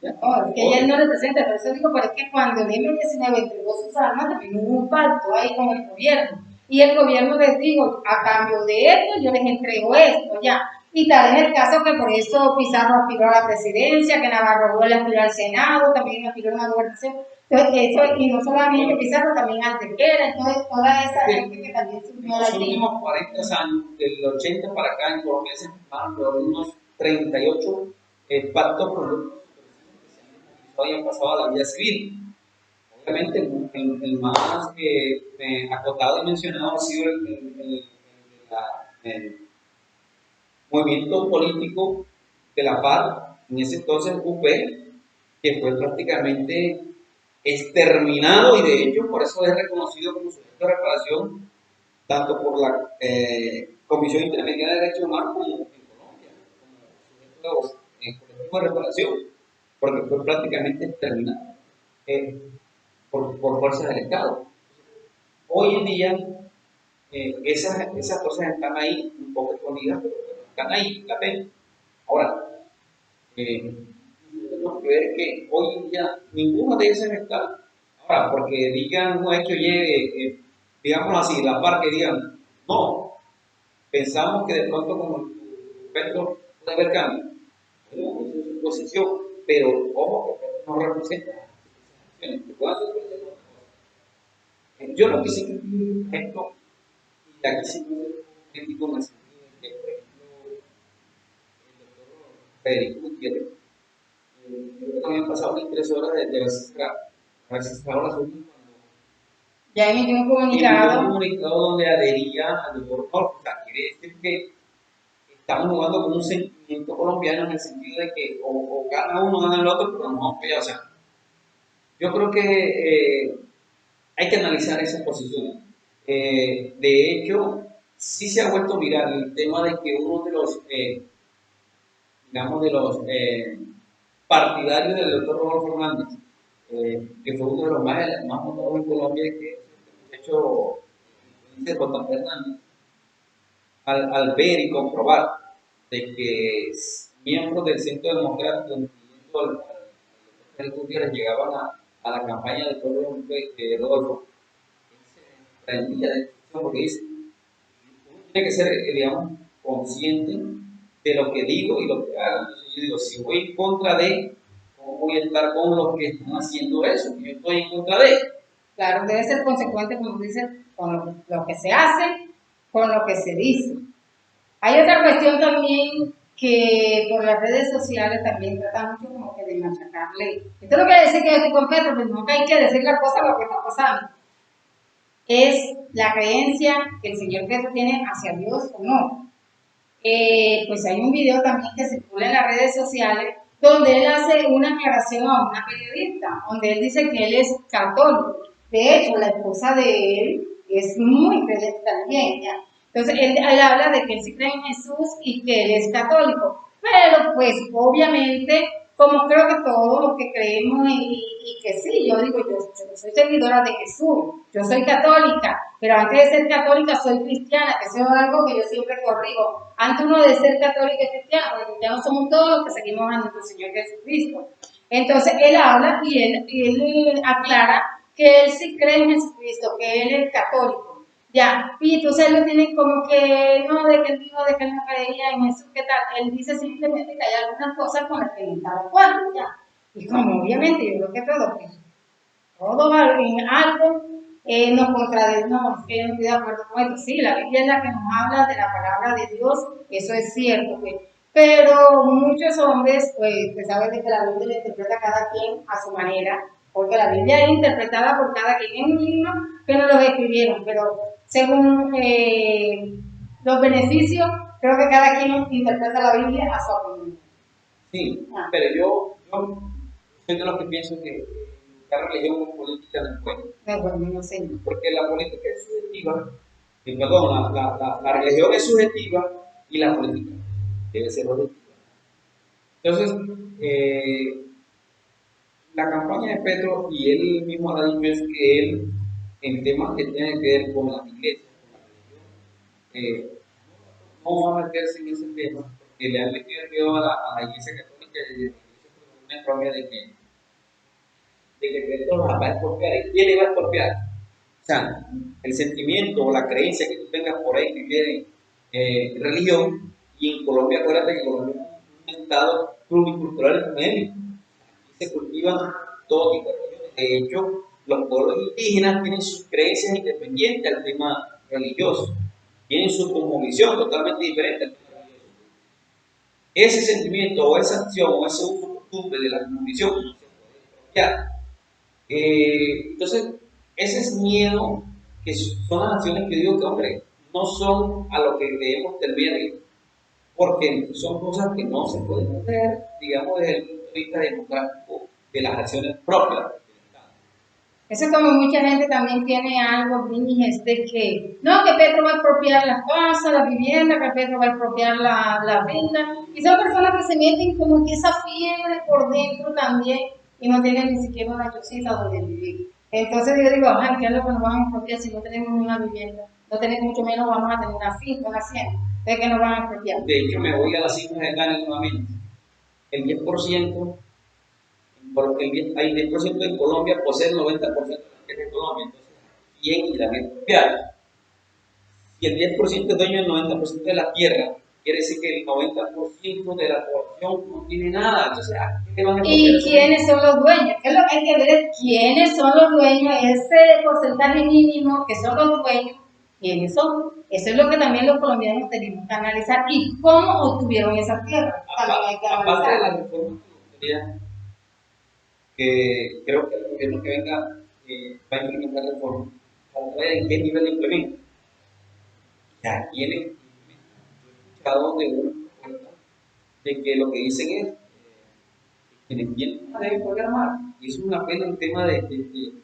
Es que ella no representa, pero eso digo, pero es que cuando el M19 entregó sus armas, también hubo un pacto ahí con el gobierno. Y el gobierno les dijo, a cambio de esto, yo les entrego esto, ya. Y tal es el caso que por eso Pizarro aspiró a la presidencia, que Navarro Bol aspiró al Senado, también aspiró a una gobernación. Entonces, eso, y no solamente Pizarro, también Antequera, entonces toda esa gente que también subió a la ley. En los últimos 40 años, del 80 para acá, en Colombia se firmaron por unos 38 pactos con los que habían pasado a la vida civil. Obviamente, el más acotado y mencionado ha sido el movimiento político de la FARC, en ese entonces UP, que fue prácticamente exterminado, y de hecho por eso es reconocido como sujeto de reparación tanto por la Comisión Interamericana de Derechos Humanos como en Colombia, como sujeto colectivo de reparación, porque fue prácticamente exterminado por fuerzas del Estado. Hoy en día esas cosas están ahí un poco escondidas, pero están ahí, la ven. Ahora, tenemos que ver que hoy en día ninguno de esos está. Ahora, porque digan un hecho, digamos así, la FARC que digan, no, pensamos que de pronto como Petro puede haber cambio. Bueno, esa es su posición, pero ojo, que Petro no representa las yo lo que sí que tengo ejemplo, y aquí sí no es crítico en el sentido de que, por ejemplo, el doctor Federico Gutiérrez, habían pasado 3 horas de haber cerrado las urnas cuando ya emitió un comunicado donde adhería al doctor Norte. O sea, quiere decir que estamos jugando con un sentimiento colombiano en el sentido de que o gana uno o gana el otro, pero no vamos a pelear. O sea, yo creo que hay que analizar esa posición. De hecho, sí se ha vuelto viral el tema de que uno de los, digamos, de los partidarios del doctor Rodolfo Hernández, que fue uno de los más votados en Colombia, que de hecho dice J. Fernández, al ver y comprobar de que miembros del Centro Democrático, incluyendo al doctor Gutiérrez, llegaban a la campaña del pueblo de Rodolfo, se prendía de esto porque dice, uno tiene que ser, digamos, consciente de lo que digo y lo que hago. Entonces yo digo, si voy en contra de, ¿cómo voy a estar con los que están haciendo eso? Yo estoy en contra de. Claro, debe ser consecuente, como dice, con lo que se hace, con lo que se dice. Hay otra cuestión también que por las redes sociales también tratan mucho como que de machacarle. Esto no quiere decir que yo estoy con Petro, pero no hay que decir la cosa lo que está pasando. Es la creencia que el señor Petro tiene hacia Dios o no. Pues hay un video también que circula en las redes sociales donde él hace una aclaración a una periodista, donde él dice que él es católico. De hecho, la esposa de él es muy creyente también, ¿ya? Entonces, él habla de que él sí cree en Jesús y que él es católico. Pero, pues, obviamente, como creo que todos los que creemos y que sí, yo digo, yo soy seguidora de Jesús, yo soy católica, pero antes de ser católica soy cristiana, que eso es algo que yo siempre corrijo. Antes uno de ser católica y cristiana, porque cristianos somos todos los que seguimos a nuestro Señor Jesucristo. Entonces, él habla y él aclara que él sí cree en Jesucristo, que él es católico. Ya, y entonces él lo tiene como que, no, de que él dijo, de que él no creía en Jesús, ¿qué tal? Él dice simplemente que hay algunas cosas con las que no está de acuerdo, ya. Y como obviamente yo creo que todo, pues, todos en algo nos contradecimos, que yo no estoy de acuerdo con esto. Sí, la Biblia es la que nos habla de la palabra de Dios, eso es cierto, pues. Pero muchos hombres, pues, saben de que la Biblia la interpreta cada quien a su manera, porque la Biblia es interpretada por cada quien. Es un libro que no lo escribieron, pero según los beneficios, creo que cada quien interpreta la Biblia a su opinión. Sí, pero yo soy de los que pienso que la religión o política no es buena. No sé. Porque la política es subjetiva, perdón, la religión es subjetiva y la política debe ser objetiva. Entonces, la campaña de Petro, y él mismo ha dicho, es que él, en temas que tienen que ver con la iglesia, con la religión, no va a meterse en ese tema, porque le han metido el miedo a la iglesia católica y a la iglesia una economía de que Petro los va a expropiar. ¿Y quién le va a expropiar? O sea, el sentimiento o la creencia que tú tengas por ahí que viene religión, y en Colombia, acuérdate que Colombia es un estado pluricultural y académico. Aquí se cultivan todo tipo de religiones. De hecho, los pueblos indígenas tienen sus creencias independientes al tema religioso. Tienen su cosmovisión totalmente diferente al tema religioso. Ese sentimiento o esa acción o ese uso costumbre de la cosmovisión no se puede expropiar. Entonces, ese es miedo, que son las acciones que digo que, hombre, no son a lo que debemos tener, porque son cosas que no se pueden hacer, digamos, desde el punto de vista democrático de las acciones propias. Eso es como mucha gente también tiene algo, de que, no, que Petro va a expropiar las casas, las viviendas, que Petro va a expropiar la venta, y son personas que se meten como que esa fiebre por dentro también, y no tienen ni siquiera una chocita donde vivir. Entonces yo digo, ajá, ¿qué es lo que nos van a expropiar si no tenemos una vivienda? No tenemos, mucho menos vamos a tener una finca, una hacienda. ¿De qué nos van a expropiar? De hecho, me voy a las cifras de Dani nuevamente. El 10%, hay 10% en Colombia posee el 90% de la tierra de Colombia. Entonces, ¿quién irá a expropiar? Si el 10% es dueño del 90% de la tierra, quiere decir que el 90% de la población no tiene nada. Entonces, ¿a qué le van a expropiar? ¿Y quiénes son los dueños? ¿Qué es lo que hay que ver? Es quiénes son los dueños, ese porcentaje mínimo que son los dueños, quiénes son. Eso es lo que también los colombianos tenemos que analizar. ¿Y cómo obtuvieron esa tierra? También hay que analizar. Aparte de la reforma tributaria, que creo que el gobierno que venga va a implementar reformas, a ver en qué nivel implementa. Ya tiene escuchado de una propuesta de que lo que dicen es que quienes tienen más deben programar, y eso es una pena en tema de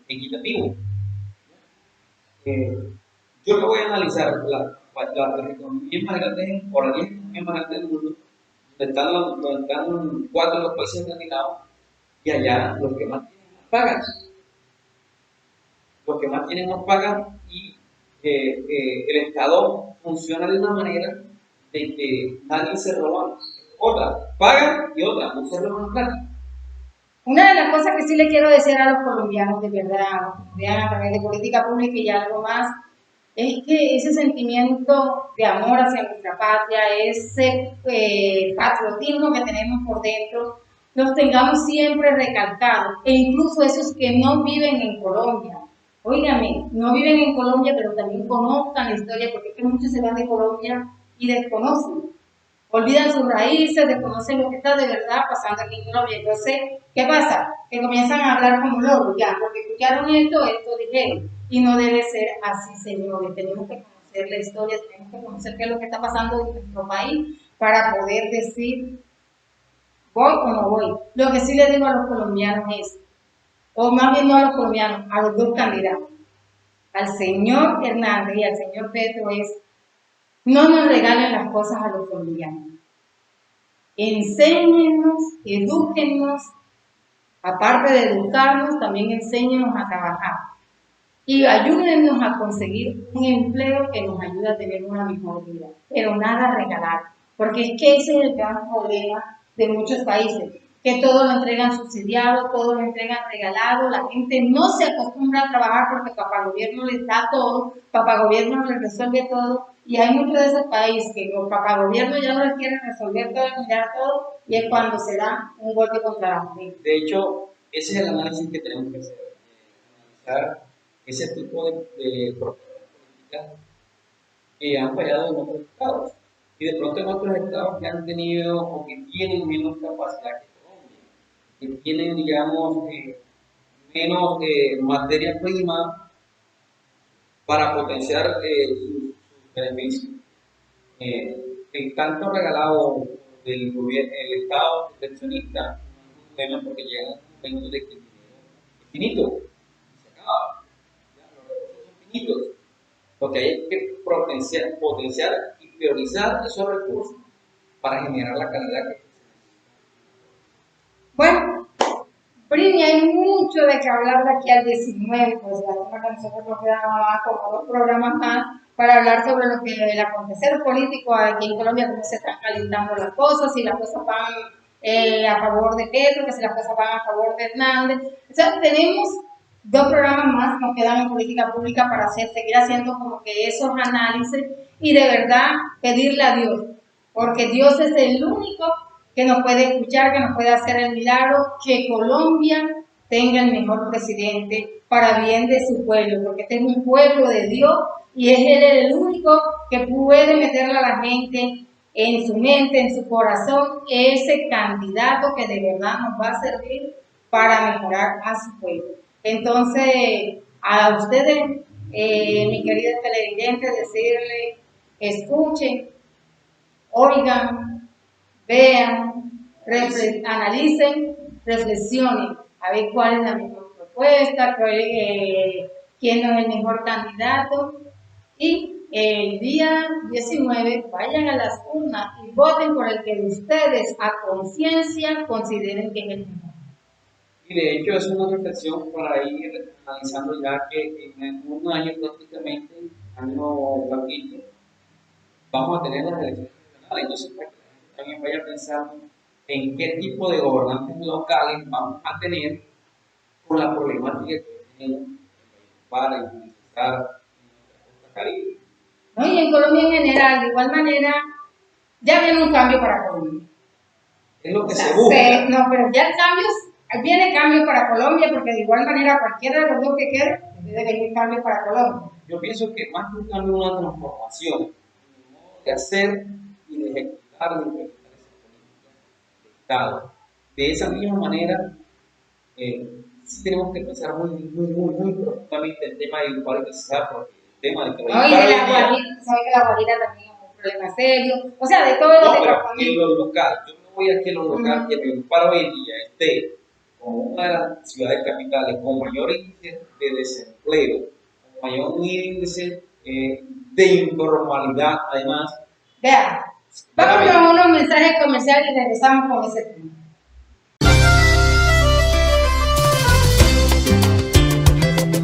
equitativo. Yo lo voy a analizar las economías más grandes, o las 10 economías más grandes del mundo, donde están 4 de los países escandinavos, y allá los que más tienen más pagan. Los que más tienen más pagan, y el Estado funciona de una manera de que nadie se roba. Otra, pagan, y otra, no se roban plata. Una de las cosas que sí le quiero decir a los colombianos, de verdad, vean a través de política pública y algo más, es que ese sentimiento de amor hacia nuestra patria, ese patriotismo que tenemos por dentro, los tengamos siempre recalcados, e incluso esos que no viven en Colombia. Óigame, no viven en Colombia, pero también conozcan la historia, porque es que muchos se van de Colombia y desconocen. Olvidan sus raíces, desconocen lo que está de verdad pasando aquí en Colombia. Entonces, ¿qué pasa? Que comienzan a hablar como locos, ya, porque escucharon esto dijeron. Y no debe ser así, señores. Tenemos que conocer la historia, tenemos que conocer qué es lo que está pasando en nuestro país para poder decir, voy o no voy. Lo que sí le digo a los colombianos es, o más bien no a los colombianos, a los dos candidatos, al señor Hernández y al señor Petro, es, no nos regalen las cosas a los colombianos. Enséñennos, edúquennos, aparte de educarnos, también enséñennos a trabajar. Y ayúdennos a conseguir un empleo que nos ayude a tener una mejor vida. Pero nada regalar, porque es que ese es el gran problema de muchos países, que todo lo entregan subsidiado, todo lo entregan regalado, la gente no se acostumbra a trabajar porque papá gobierno les da todo, papá gobierno les resuelve todo, y hay muchos de esos países que los papá gobierno ya no les quieren resolver todo, mirar todo, y es cuando se da un golpe contra la mujer. De hecho, ese es el análisis que tenemos que hacer. analizar ese tipo de propuestas políticas que han fallado en otros estados. Y de pronto en otros estados que han tenido o que tienen menos capacidad que Colombia, que tienen, digamos, menos materia prima para potenciar sus beneficios. El tanto regalado del gobierno, el Estado proteccionista, bueno, porque llega un momento de que el dinero es finito, se acaba, ya, los recursos son finitos, porque hay que potenciar y priorizar esos recursos para generar la calidad que se necesita. Bueno, Brini, hay mucho de que hablar de aquí al 19, pues la tema que nosotros nos quedaba como 2 programas más para hablar sobre lo que el acontecer político aquí en Colombia, cómo se están calentando las cosas, si las cosas van a favor de Petro, que si las cosas van a favor de Hernández. O sea, tenemos 2 programas más, nos quedan en política pública para seguir haciendo como que esos análisis y de verdad pedirle a Dios, porque Dios es el único que nos puede escuchar, que nos puede hacer el milagro, que Colombia tenga el mejor presidente para bien de su pueblo, porque este es un pueblo de Dios y es Él el único que puede meterle a la gente en su mente, en su corazón, ese candidato que de verdad nos va a servir para mejorar a su pueblo. Entonces, a ustedes, mis queridos televidentes, decirles, escuchen, oigan, vean, analicen, reflexionen, a ver cuál es la mejor propuesta, quién es el mejor candidato. Y el día 19 vayan a las urnas y voten por el que ustedes a conciencia consideren que es el mejor. Y de hecho es una reflexión para ir analizando ya que en un año prácticamente, año blanquito, vamos a tener las elecciones regionales. Entonces, para que la gente también vaya pensando en qué tipo de gobernantes locales vamos a tener con la problemática que tenemos para implementar en nuestra costa caribe. ¿No? Y en Colombia en general, de igual manera, ya viene un cambio para Colombia. Es lo que se busca. No, pero ya viene cambio para Colombia, porque de igual manera cualquiera de los dos que quiera, debe venir cambio para Colombia. Yo pienso que más que un cambio, una transformación, el modo de hacer y de ejecutar y de implementar esa política de Estado. De esa misma manera, sí tenemos que pensar muy profundamente el tema de igualdad, porque el tema de que no, y de la Guajira, sabes que la Guajira también es un problema serio, o sea, de todo lo que pero en lo local, yo me voy aquí a lo local, que me paro hoy en día esté como una de las ciudades capitales con mayor índice de desempleo, con mayor índice de informalidad, además. Vean, vamos a unos mensajes comerciales y regresamos con ese tema.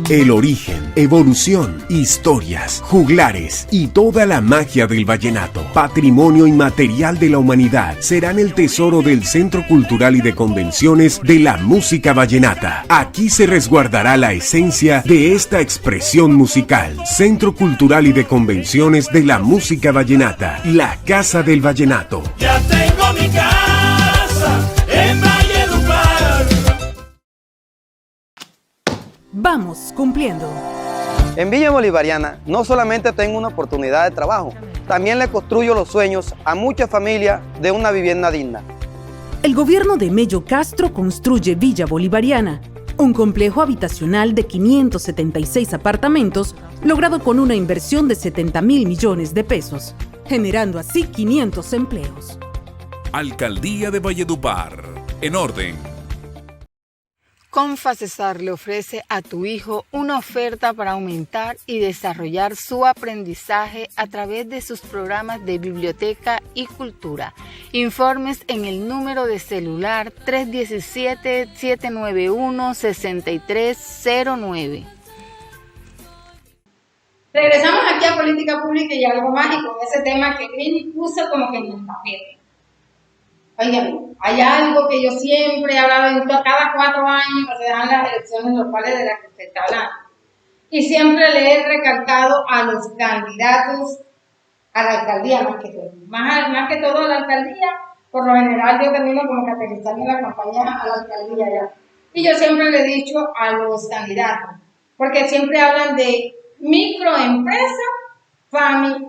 El origen, evolución, historias, juglares y toda la magia del vallenato, patrimonio inmaterial de la humanidad, serán el tesoro del Centro Cultural y de Convenciones de la Música Vallenata. Aquí se resguardará la esencia de esta expresión musical. Centro Cultural y de Convenciones de la Música Vallenata, la Casa del Vallenato. Ya tengo mi casa en Valledupar. Vamos cumpliendo. En Villa Bolivariana no solamente tengo una oportunidad de trabajo, también le construyo los sueños a muchas familias de una vivienda digna. El gobierno de Mello Castro construye Villa Bolivariana, un complejo habitacional de 576 apartamentos logrado con una inversión de 70.000 millones de pesos, generando así 500 empleos. Alcaldía de Valledupar. En orden. Confacesar le ofrece a tu hijo una oferta para aumentar y desarrollar su aprendizaje a través de sus programas de biblioteca y cultura. Informes en el número de celular 317-791-6309. Regresamos aquí a política pública y algo más, y con ese tema que Brini puso como que en el tapete. Oigan, hay algo que yo siempre he hablado en cada 4 años que se dan las elecciones locales de las que usted está hablando. Y siempre le he recalcado a los candidatos a la alcaldía, más que todo a la alcaldía. Por lo general yo termino como categorizando la campaña a la alcaldía ya. Y yo siempre le he dicho a los candidatos, porque siempre hablan de microempresa,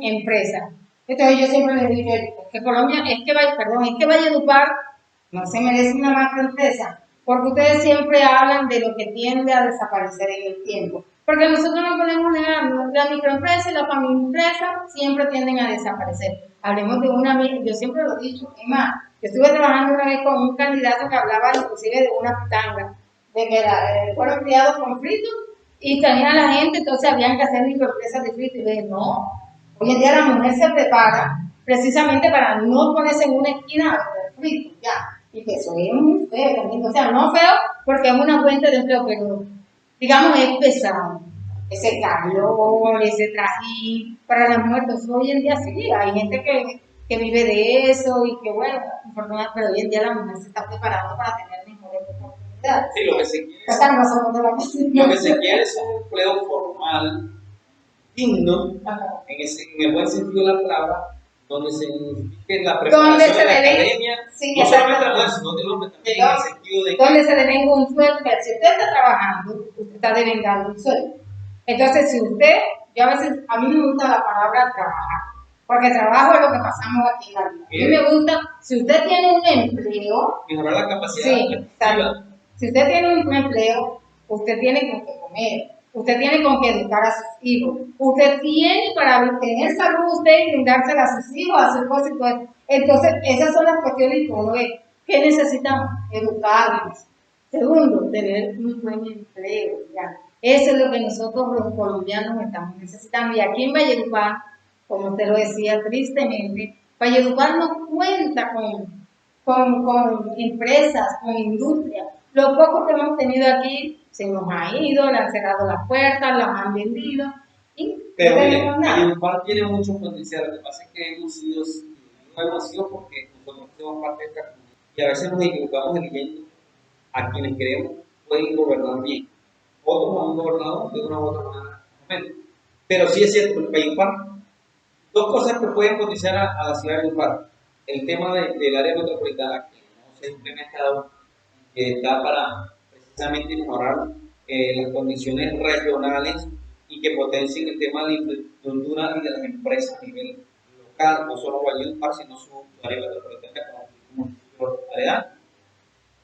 empresa. Entonces yo siempre les digo que Colombia, es que Valledupar no se merece una macroempresa, porque ustedes siempre hablan de lo que tiende a desaparecer en el tiempo. Porque nosotros no podemos negar, la microempresa y la empresa siempre tienden a desaparecer. Hablemos de yo siempre lo he dicho, es más, yo estuve trabajando una vez con un candidato que hablaba inclusive de una pitanga, de que fueron criados con fritos y tenía la gente, entonces habían que hacer microempresas de fritos. Y yo dije, no, hoy en día la mujer se prepara precisamente para no ponerse en una esquina a vender fritos, ya. Y que eso es muy feo también, o sea, no feo porque es una fuente de empleo, pero digamos es pesado. Ese calor, ese trajín, para las muertes, hoy en día sí, hay gente que vive de eso y que bueno, pero hoy en día la mujer se está preparando para tener mejores oportunidades. Sí, lo que se quiere, o sea, no somos de la lo que se quiere es un empleo formal, digno, en el buen sentido de la palabra, donde se identifique la preparación de la academia, sí, no solamente la mujer, sino del hombre también, en el sentido de donde se devenga un sueldo. Si usted está trabajando, usted está devengando un sueldo. Entonces, si usted, a mí me gusta la palabra trabajar, porque trabajo es lo que pasamos aquí en la vida. A mí me gusta, si usted tiene un empleo, mejorar la capacidad adquisitiva. Si usted tiene un empleo, usted tiene con qué comer, usted tiene con qué educar a sus hijos, usted tiene para tener salud usted y brindársela a sus hijos, a su esposa y todo. Entonces, esas son las cuestiones que uno ve. ¿Qué necesitamos? Educarnos. Segundo, tener un buen empleo, ya. Eso es lo que nosotros los colombianos estamos necesitando. Y aquí en Valledupar, como usted lo decía tristemente, Valledupar no cuenta con empresas, con industria. Lo poco que hemos tenido aquí se nos ha ido, le han cerrado las puertas, las han vendido y pero no tenemos nada. Valledupar tiene mucho potencial. Lo que pasa es que hemos sido porque nosotros somos parte de esta comunidad y a veces nos equivocamos eligiendo a quienes queremos pueden gobernar bien. Otros han gobernado de una u otra manera. Pero sí es cierto, en Valledupar, dos cosas que pueden potenciar a la ciudad de Valledupar. El tema del área metropolitana, que no se ha implementado, que está para precisamente mejorar las condiciones regionales y que potencien el tema de la infraestructura y de las empresas a nivel local, no solo Valledupar, sino su área metropolitana como área.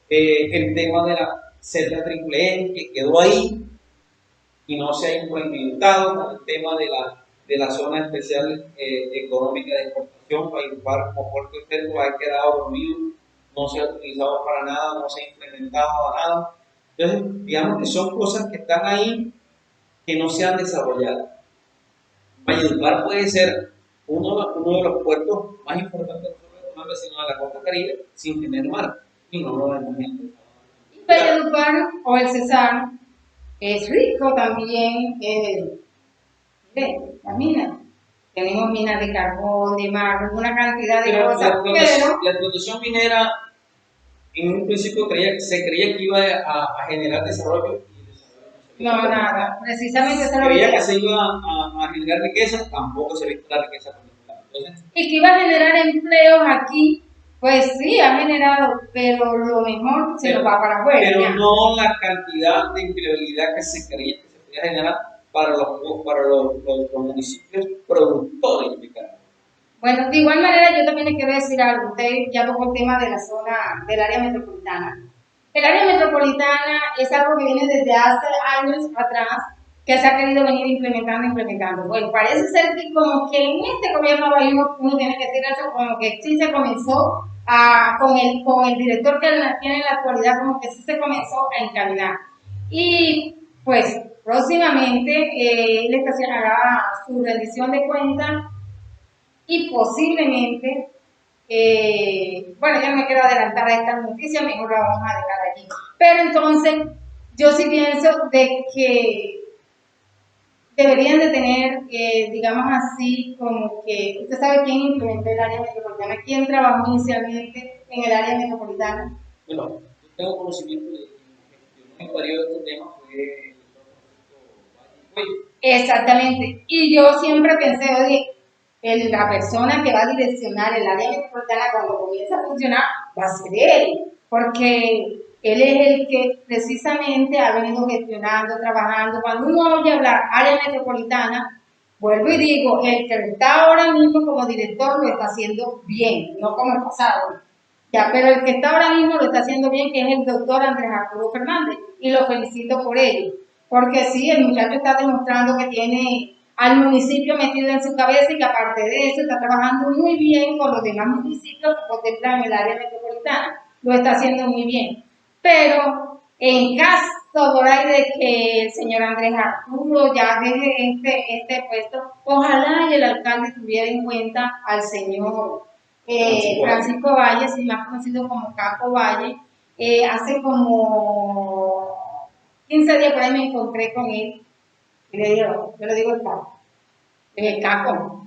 El tema de la celda triple que quedó ahí y no se ha implementado, con el tema de la zona especial económica de exportación. Valledupar como puerto externo ha quedado dormido, no se ha utilizado para nada, no se ha implementado nada. Entonces, digamos que son cosas que están ahí que no se han desarrollado. Valledupar puede ser uno de los puertos más importantes de los vecinos de la costa caribe sin tener mar, y no lo hemos implementado. Valledupar o el Cesar es rico también, la mina. Tenemos minas de carbón, de mar, una cantidad de cosas. La explotación minera en un principio se creía que iba a generar desarrollo. No, nada. Precisamente eso creía que se iba a generar riqueza, tampoco se ve la riqueza. Entonces, y que iba a generar empleos aquí. Pues sí, ha generado, pero lo mejor se lo va para afuera. Pero ya. no la cantidad de empleabilidad que se creía que se podía generar para los municipios productores de carne. Bueno, de igual manera yo también le quiero decir algo. Usted ya tocó el tema de la zona, del área metropolitana. El área metropolitana es algo que viene desde hace años atrás, que se ha querido venir implementando. Bueno, parece ser que como que en este gobierno uno tiene que decir eso, como que sí se comenzó con el director que tiene en la actualidad, como que sí se comenzó a encaminar. Y pues próximamente él hará su rendición de cuentas y posiblemente, bueno, ya no me quiero adelantar a esta noticia, mejor la vamos a dejar aquí. Pero entonces, yo sí pienso de que deberían de tener, digamos así, como que, ¿usted sabe quién implementó el área metropolitana? ¿Quién trabajó inicialmente en el área metropolitana? Bueno, yo tengo conocimiento de que en varios de estos temas fue Exactamente. Y yo siempre pensé, oye, la persona que va a direccionar el área metropolitana cuando comienza a funcionar va a ser él, porque Él es el que precisamente ha venido gestionando, trabajando. Cuando uno oye hablar área metropolitana, vuelvo y digo, el que está ahora mismo como director lo está haciendo bien, no como el pasado. Ya, pero el que está ahora mismo lo está haciendo bien, que es el doctor Andrés Arturo Fernández, y lo felicito por ello. Porque sí, el muchacho está demostrando que tiene al municipio metido en su cabeza y que aparte de eso está trabajando muy bien con los demás municipios que contemplan el área metropolitana. Lo está haciendo muy bien. Pero en caso por ahí de que el señor Andrés Arturo ya deje este puesto, ojalá y el alcalde tuviera en cuenta al señor Francisco Valle, más conocido como Caco Valle. Hace como 15 días por ahí me encontré con él y le digo, yo le digo el Caco.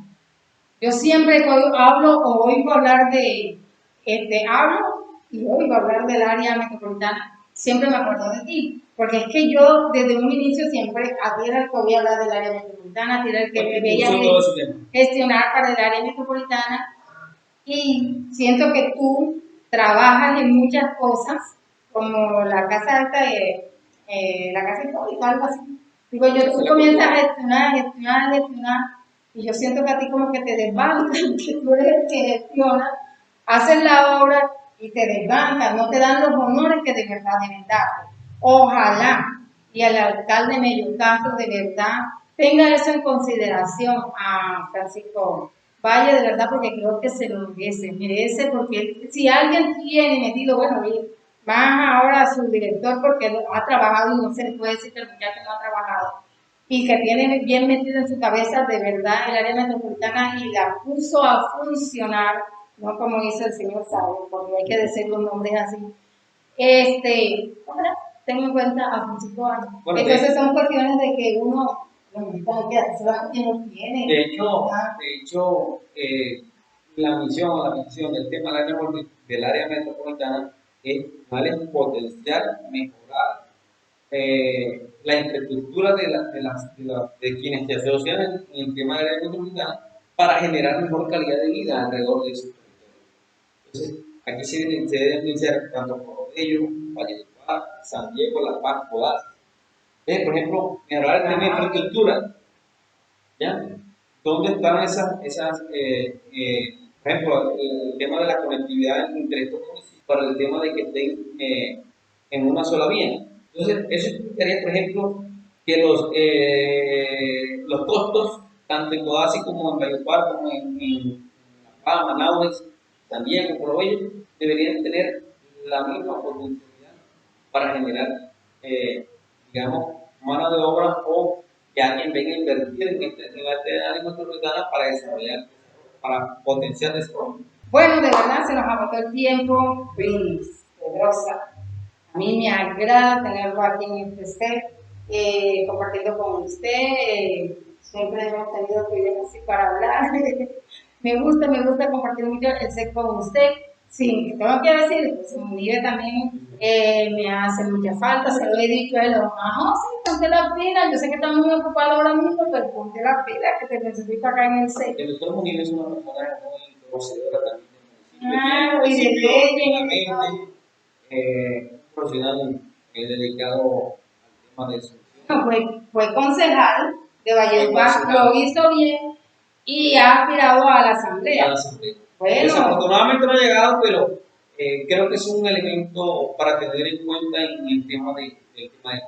Yo siempre hablo o oigo hablar hablo y oigo hablar del área metropolitana. Siempre me acuerdo de ti, porque es que yo desde un inicio siempre era el que voy a hablar del área metropolitana, era el que me veía gestionar para el área metropolitana, y siento que tú trabajas en muchas cosas, como la casa alta de la casa histórica, algo así. Digo yo, tú comienzas a gestionar, y yo siento que a ti como que te desbancan, que tú eres el que gestiona, haces la obra y te desbancan, no te dan los honores que de verdad deben darte. Ojalá y el alcalde Mello Castro de verdad tenga eso en consideración a Francisco Valle, de verdad, porque creo que se lo merece, porque si alguien tiene metido, bueno, más ahora a su director, porque ha trabajado y no se le puede decir que el muchacho no ha trabajado, y que tiene bien metido en su cabeza de verdad el área metropolitana y la puso a funcionar, no como hizo el señor Sáenz, porque hay que decir los nombres así. Ahora tengo en cuenta a Francisco Valle. Bueno, entonces son cuestiones de que uno tiene. De hecho, la misión del tema del área metropolitana es potenciar, mejorar la infraestructura de quienes se asocian en el tema del área metropolitana para generar mejor calidad de vida alrededor de su territorio. Entonces, aquí se deben iniciar tanto por ellos, Valledupar, San Diego, La Paz, Podas. Por ejemplo, mejorar el tema de infraestructura. ¿Ya? ¿Dónde están por ejemplo, el tema de la conectividad entre estos municipios para el tema de que estén en una sola vía? Entonces, eso significaría, por ejemplo, que los costos, tanto en Codazzi como en Valledupar, como en La Paz, Managua, San Diego, Pueblo, deberían tener la misma potencialidad para generar, digamos, mano de obra o que alguien venga a invertir en este área metropolitana para desarrollar, para potenciar desarrollo. Bueno, de verdad se nos agotó el tiempo, Pedrosa. A mí me agrada tenerlo aquí en este set, compartiendo con usted. Siempre hemos tenido privilegios así para hablar. me gusta compartir mucho el set con usted. Sí, tengo que decir, pues Unive también me hace mucha falta, se lo he dicho a él, sí, ponte la pila, yo sé que estamos muy ocupados ahora mismo, pero ponte la pila que te necesito acá en el set. El doctor Unive es una persona muy conocedora también. Y de leyes. Profesional dedicado al tema de eso. Fue concejal de Valledupar, lo hizo bien y ha aspirado a la asamblea. Bueno. Desafortunadamente no ha llegado, pero creo que es un elemento para tener en cuenta en el tema de campaña.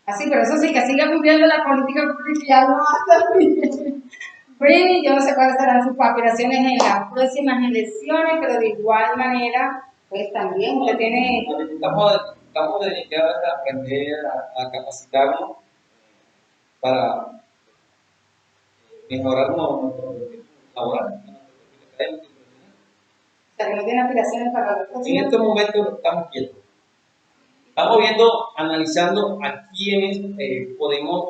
Así, pero eso sí, que siga cumpliendo la política pública, ya no hasta Brini, yo no sé cuáles serán sus aspiraciones en las próximas elecciones, pero de igual manera, pues también usted tiene... Estamos dedicados a aprender, a capacitarnos para mejorar nuestro laboral. O sea, que no tiene aspiraciones para la próxima. En este momento estamos quietos. Estamos viendo, analizando a quienes podemos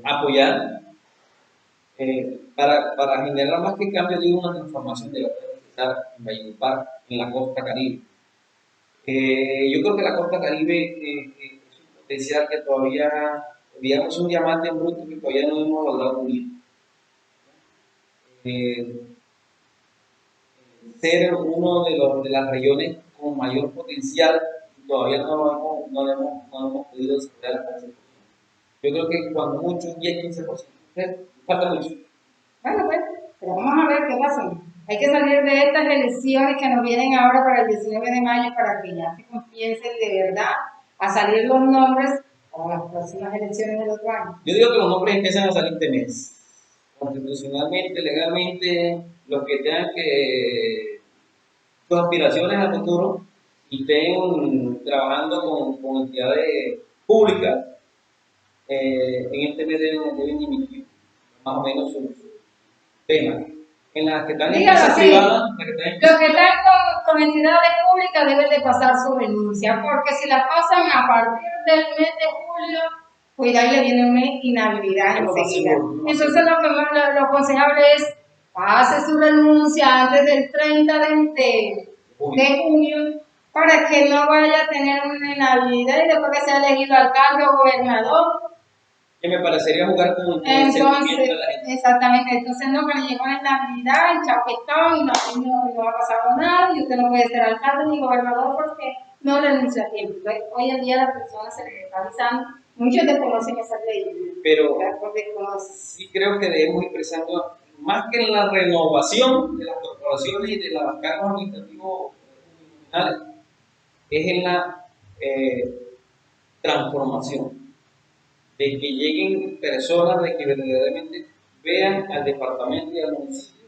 apoyar para generar más que cambio de una transformación de la estar en Valledupar, en la costa Caribe. Yo creo que la costa Caribe es un potencial que todavía, digamos, un diamante bruto que todavía no hemos logrado unir. Ser uno de las regiones con con mayor potencial y todavía no lo hemos podido desarrollar al 100%. Yo creo que cuando mucho, 10-15%, falta mucho. Bueno, pues, pero vamos a ver qué pasa. Hay que salir de estas elecciones que nos vienen ahora para el 19 de mayo para que ya se comiencen de verdad a salir los nombres para las próximas elecciones del otro año. Yo digo que los nombres empiezan a salir este mes. Constitucionalmente, legalmente, los que tengan que sus aspiraciones al futuro y estén trabajando con entidades públicas, en este mes deben emitir más o menos su tema. En las que están en empresas privadas, los que están con entidades públicas deben de pasar su renuncia, porque si la pasan a partir del mes de julio, pues ahí le viene una inhabilidad enseguida. Entonces lo aconsejable es pase su renuncia antes del 30 de junio para que no vaya a tener una inhabilidad y después que sea elegido alcalde o gobernador. Que me parecería jugar con el sentimiento de la gente. Exactamente, entonces no, que le llegó la inhabilidad, el chapetón y no ha pasado nada y usted no puede ser alcalde ni gobernador porque no renunció a tiempo. Entonces, hoy en día a las personas se les está avisando, muchos desconocen esa ley. Pero sí creo que debemos ir pensando más que en la renovación de las corporaciones y de los cargos administrativos municipales, es en la transformación. De que lleguen personas de que verdaderamente vean al departamento y al municipio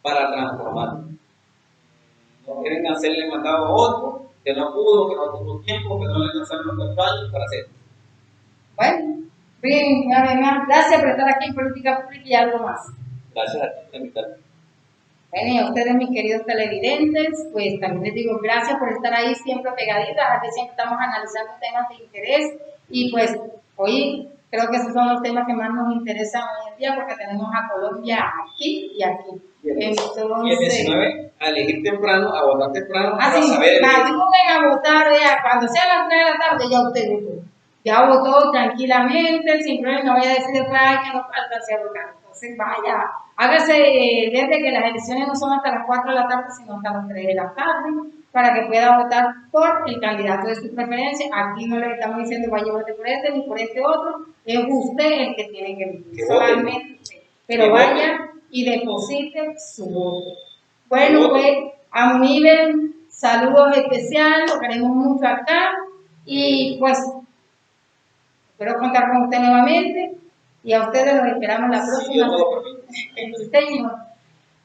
para transformar. No quieren hacerle mandado a otro que no pudo, que no tuvo tiempo, que no le lanzaron los 4 años para hacer. Bueno, bien, además, gracias por estar aquí en Política Pública y algo más. Gracias a ti por invitarme. Bueno, y a ustedes, mis queridos televidentes, pues también les digo gracias por estar ahí siempre pegaditas. Aquí siempre estamos analizando temas de interés y pues hoy creo que esos son los temas que más nos interesan hoy en día porque tenemos a Colombia aquí y aquí. Entonces, y el 19, a elegir temprano, a votar temprano, para así, saber. madrugen a votar ya, cuando sea las 3 de la tarde ya usted votó. Ya votó tranquilamente, sin problema, no vaya a decir después que no alcancé a votar. Entonces vaya, hágase desde que las elecciones no son hasta las 4 de la tarde, sino hasta las 3 de la tarde, para que pueda votar por el candidato de su preferencia. Aquí no le estamos diciendo vaya a votar por este ni por este otro, es usted el que tiene que elegir, solamente usted. Pero vaya y deposite su voto. Bueno, pues a un nivel, saludos especiales, lo queremos mucho acá y pues espero contar con usted nuevamente y a ustedes los esperamos la próxima.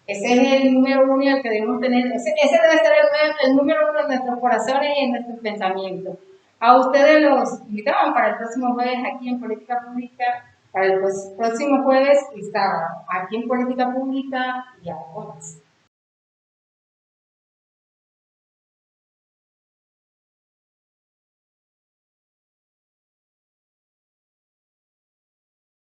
Ese es el número 1 el que debemos tener, ese debe ser el número 1 en nuestros corazones y en nuestros pensamientos. A ustedes los invitamos para el próximo jueves aquí en Política Pública, para el próximo jueves y sábado, aquí en Política Pública y algo más.